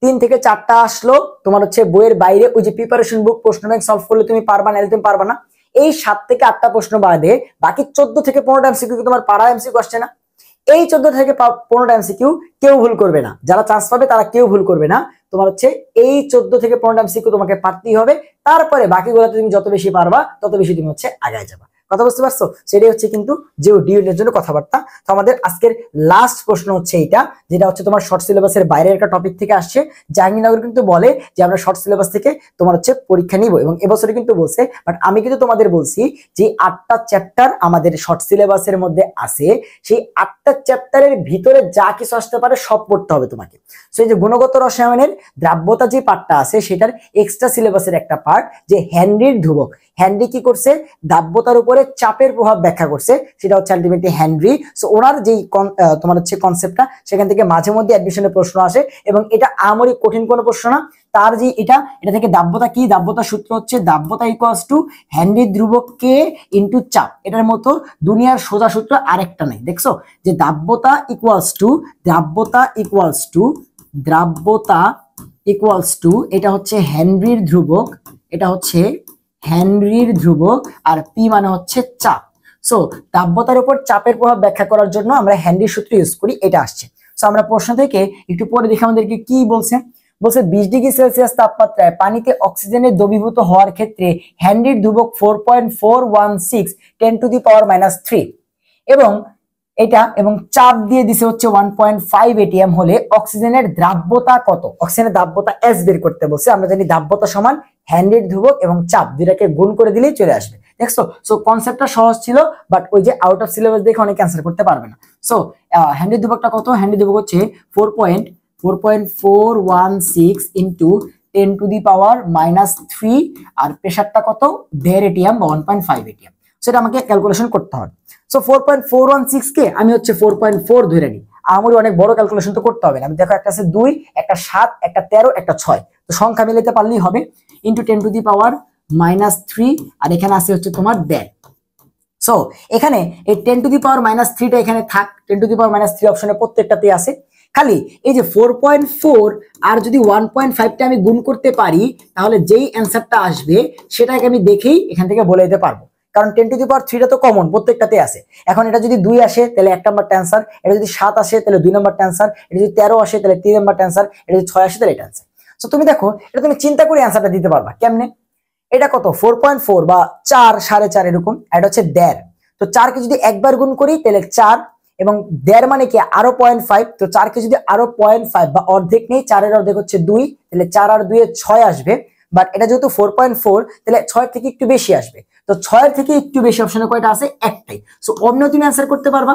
3 থেকে 4টা আসলো তোমার হচ্ছে বইয়ের বাইরে, ওই যে প্রিপারেশন বুক প্রশ্ন ব্যাংক সলভ করলে তুমি পারবা না, তুমি পারবা না। এই 7 থেকে 8টা প্রশ্ন বাদে বাকি 14 থেকে 15টা এমসিকিউ তোমার পাড়া এমসিকিউ আসছে না। এই 14 থেকে 15টা এমসিকিউ কেউ ভুল করবে না, যারা চান্স পাবে তারা কেউ ভুল করবে না। তোমার হচ্ছে এই 14 থেকে 15টা এমসিকিউ তোমাকে পারতেই হবে, তারপরে বাকিগুলোতে তুমি যত বেশি পারবা তত বেশি তুমি হচ্ছে আগায় যাবা। কথা বুঝতে পারছো? সেটাই হচ্ছে কিন্তু যে ডি ইউনিটের জন্য কথাবার্তা। তো আমাদের আজকের লাস্ট প্রশ্ন হচ্ছে এইটা, যেটা হচ্ছে তোমার শর্ট সিলেবাসের বাইরের একটা টপিক থেকে আসছে। জাহাঙ্গীরনগর কিন্তু বলে যে আমরা শর্ট সিলেবাস থেকে তোমার হচ্ছে পরীক্ষা নিব, এবং এবছরে কিন্তু বলছে, বাট আমি কিন্তু তোমাদের বলছি যে 8টা চ্যাপ্টার আমাদের শর্ট সিলেবাসের মধ্যে আছে, সেই 8টা চ্যাপ্টারের ভিতরে যা কিছু আসতে পারে সব পড়তে হবে তোমাকে। সো এই যে গুণগত রসায়নের দ্রাব্যতা যে পার্টটা আছে সেটার এক্সট্রা সিলেবাসের একটা পার্ট, যে হেনরির ধ্রুবক। হেনরি কি করছে? দ্রাব্যতার উপরে চাপের প্রভাব ব্যাখ্যা করছে, সেটা হচ্ছে আলটিমেটলি হেনরি। সো ওনার যেই তোমার হচ্ছে কনসেপ্টটা, সেখান থেকে মাঝে মধ্যে অ্যাডমিশনের প্রশ্ন আসে, এবং এটা আমরি কঠিন কোনো প্রশ্ন না। তার যে এটা থেকে দ্রাব্যতা কি, দ্রাব্যতা সূত্র হচ্ছে দ্রাব্যতা ইকুয়ালস টু হেনরি ধ্রুবক কে ইনটু চাপ। এটার মতো দুনিয়ার সোজা সূত্র আরেকটা নেই। দেখছো যে দ্রাব্যতা ইকুয়ালস টু এটা হচ্ছে হেনরির ধ্রুবক, এটা হচ্ছে হেনরির ধ্রুবক, আর পি মানে হচ্ছে চাপ। সো দ্রাব্যতার উপর চাপের প্রভাব ব্যাখ্যা করার জন্য আমরা হেনরির সূত্র ইউজ করি, এটা আসছে। সো আমরা প্রশ্ন থেকে একটু পরে দেখি আমাদেরকে কি বলছে। 20 ডিগ্রি সেলসিয়াস তাপমাত্রায় পানিতে অক্সিজেনের দ্রবীভূত হওয়ার ক্ষেত্রে হেনরির ধ্রুবক 4.416 10⁻³ এবং চাপ দিয়ে দিছে হচ্ছে 1.5 atm হলে অক্সিজেনের দ্রাব্যতা কত? অক্সিজেনের দ্রাব্যতা S বের করতে বলছে। আমরা জানি দ্রাব্যতা সমান হেনরির ধ্রুবক এবং চাপ, দুটাকে গুণ করে দিলেই চলে আসবে। দেখছো? সো কনসেপ্টটা সহজ ছিল, বাট ওই যে আউট অফ সিলেবাস দেখে অনেকে অ্যান্সার করতে পারবে না। সো হেনরির ধ্রুবকটা কত? হেনরির ধ্রুবক হচ্ছে 4.416 ইন্টু 10⁻³ আর প্রেসারটা কত? 1.5 atm বা 1.5 atm। সেটা আমাকে ক্যালকুলেশন করতে হবে। সো 4.416 কে আমি হচ্ছে 4.4 ধরে নিই। আমার অনেক বড় ক্যালকুলেশন তো করতে হবে না। আমি দেখো একটা আছে 2, একটা 7, একটা 13, একটা 6, তো সংখ্যা মিলাতে পারলেই হবে। ইন্টু 10⁻³ আর এখানে আছে হচ্ছে তোমার 1.5। সো এখানে এই 10⁻³ এখানে থাক, 10⁻³ অপশনে প্রত্যেকটাতে আছে। খালি এই যে 4.4 আর যদি 1.5টা আমি গুণ করতে পারি, তাহলে যেই অ্যান্সারটা আসবে সেটাকে আমি দেখেই এখান থেকে বলে দিতে পারবো, কারণ 10⁻³ তো কমন প্রত্যেকটাতে আছে। এখন এটা যদি 2 আসে তাহলে 1 নাম্বার অ্যান্সার, এটা যদি 7 আসে তাহলে 2 নাম্বার অ্যান্সার, এটা যদি 13 আসে তাহলে 3 নাম্বার অ্যান্সার, এটা যদি 6 আসে তাহলে এটা অ্যান্সার। সো তুমি দেখো এটা তুমি চিন্তা করে অ্যান্সারটা দিতে পারবা কেমনে। এটা কত? 4.4 বা 4 4.5 এরকম, এটা হচ্ছে 1.5। তো 4 কে যদি একবার গুণ করি তাহলে 4, এবং 1.5 মানে কি আরো 0.5, তো 4 কে যদি আরো 0.5 বা অর্ধেক নেই, 4 এর অর্ধেক হচ্ছে 2, তাহলে 4 আর 2 এ 6 আসবে। বাট এটা যেহেতু 4.4 তাহলে 6 থেকে একটু বেশি আসবে, তো 6 থেকে একটু বেশি অপশনে কয়টা আছে? একটাই। সো অন্য তুমি অ্যান্সার করতে পারবা।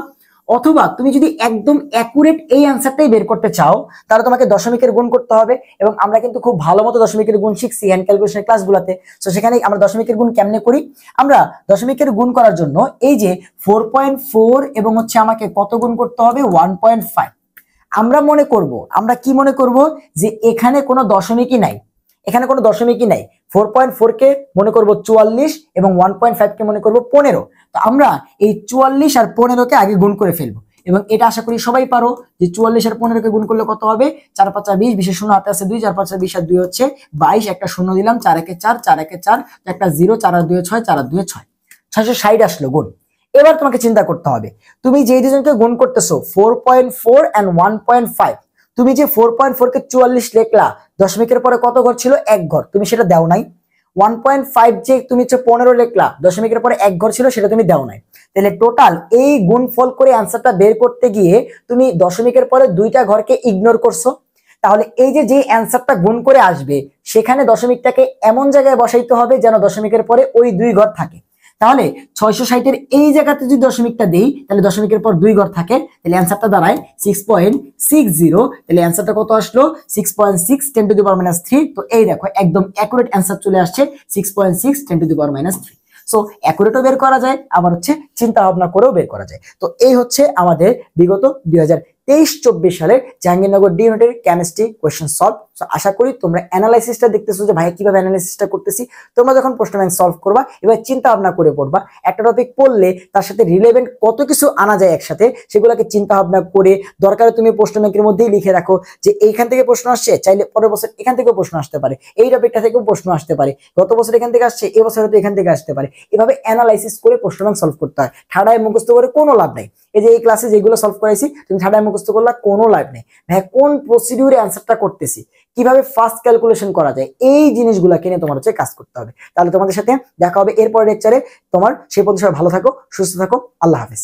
অথবা তুমি যদি একদম অ্যাকুরেট এই অ্যান্সারটাই বের করতে চাও, তাহলে তোমাকে দশমিকের গুণ করতে হবে, এবং আমরা কিন্তু খুব ভালো মতো দশমিকের গুণ শিখছি হ্যান্ড ক্যালকুলেশনের ক্লাসগুলোতে। সো সেখানে আমরা দশমিকের গুণ কেমনে করি? আমরা দশমিকের গুণ করার জন্য এই যে 4.4 এবং হচ্ছে আমাকে কত গুণ করতে হবে? 1.5। আমরা কি মনে করব যে এখানে কোনো দশমিকই নাই, এখানে কোনো দশমিকই নাই। 4.4 কে মনে করব 44 এবং 1.5 কে মনে করব 15। তো আমরা এই 44 আর 15 কে আগে গুণ করে ফেলবো, এবং এটা আশা করি সবাই পারো যে 44 আর 15 কে গুণ করলে কত হবে? 4 5 20, 20 এর শূন্য হাতে আছে 2, 4 5 20 আর 2 হচ্ছে 22, একটা শূন্য দিলাম, 4 1 4, 4 1 4, একটা 0, 4 আর 2 6, 4 আর 2 6, 660 আসলো গুণ। এবার তোমাকে চিন্তা করতে হবে, তুমি যে দুজনকে গুণ করতেছো 4.4 and 1.5, তুমি যে 4.4 কে 44 লিখলা, দশমিকের পরে কত ঘর ছিল? 1 ঘর, তুমি সেটা দাও নাই। 1.5 যে তুমি হচ্ছে 15 লিখলা, দশমিকের পরে 1 ঘর ছিল, সেটা তুমি দাও নাই। তাহলে টোটাল এই গুণফল করে অ্যান্সারটা বের করতে গিয়ে তুমি দশমিকের পরে 2টা ঘরকে ইগনোর করছো। তাহলে এই যে অ্যান্সারটা গুণ করে আসবে, সেখানে দশমিকটাকে এমন জায়গায় বসাইতে হবে যেন দশমিকের পরে ওই 2 ঘর থাকে। তাহলে 660 এর এই জায়গাতে যদি দশমিকটা দেই, তাহলে দশমিকের পর 2 ঘর থাকে, তাহলে অ্যান্সারটা দাঁড়ায় 6.60। তাহলে অ্যান্সারটা কত আসলো? 6.6 10⁻³ তো এই দেখো একদম অ্যাকুরেট অ্যান্সার চলে আসছে 6.6 10⁻³। সো অ্যাকুরেটও বের করা যায়, আবার হচ্ছে চিন্তা ভাবনা করেও বের করা যায়। তো এই হচ্ছে আমাদের বিগত 2023-24 সালের জাহাঙ্গীরনগর ডি ইউনিটের কেমিস্ট্রি কোয়েশ্চেন সলভ। আশা করি তোমরা অ্যানালাইসিসটা দেখতেছো যে ভাই কিভাবে অ্যানালাইসিসটা করতেছি। তোমরা যখন প্রশ্ন ব্যাংক সলভ করবা এবার চিন্তা ভাবনা করে পড়বা, একটা টপিক পড়লে তার সাথে রিলেভেন্ট কত কিছু আনা যায় একসাথে, সেগুলোকে চিন্তা ভাবনা করে দরকারে তুমি প্রশ্ন ব্যাংকের মধ্যেই লিখে রাখো যে এইখান থেকে প্রশ্ন আসছে, চাইলে পরের বছর এখান থেকেও প্রশ্ন আসতে পারে, এই টপিকটা থেকেও প্রশ্ন আসতে পারে, গত বছর এখান থেকে আসছে, এই বছর হয়তো এখান থেকে আসতে পারে। এভাবে অ্যানালাইসিস করে প্রশ্ন ব্যাংক সলভ করতে হয়, ঠাড়ায় মুখস্থ করে কোনো লাভ নাই। এই যে এই ক্লাসে যেগুলো সলভ করাইছি তুমি ঠাড়ায় মুখস্থ করলা, কোনো লাভ নেই। ভাই কোন প্রসিডিউরে অ্যান্সারটা করতেছি, কিভাবে ফাস্ট ক্যালকুলেশন করা যায়, এই জিনিসগুলো কিনে তোমার হচ্ছে কাজ করতে হবে। তাহলে তোমাদের সাথে দেখা হবে এরপরের লেকচারে। তোমার সেই পর্যন্ত সবাই ভালো থাকো, সুস্থ থাকো, আল্লাহ হাফেজ।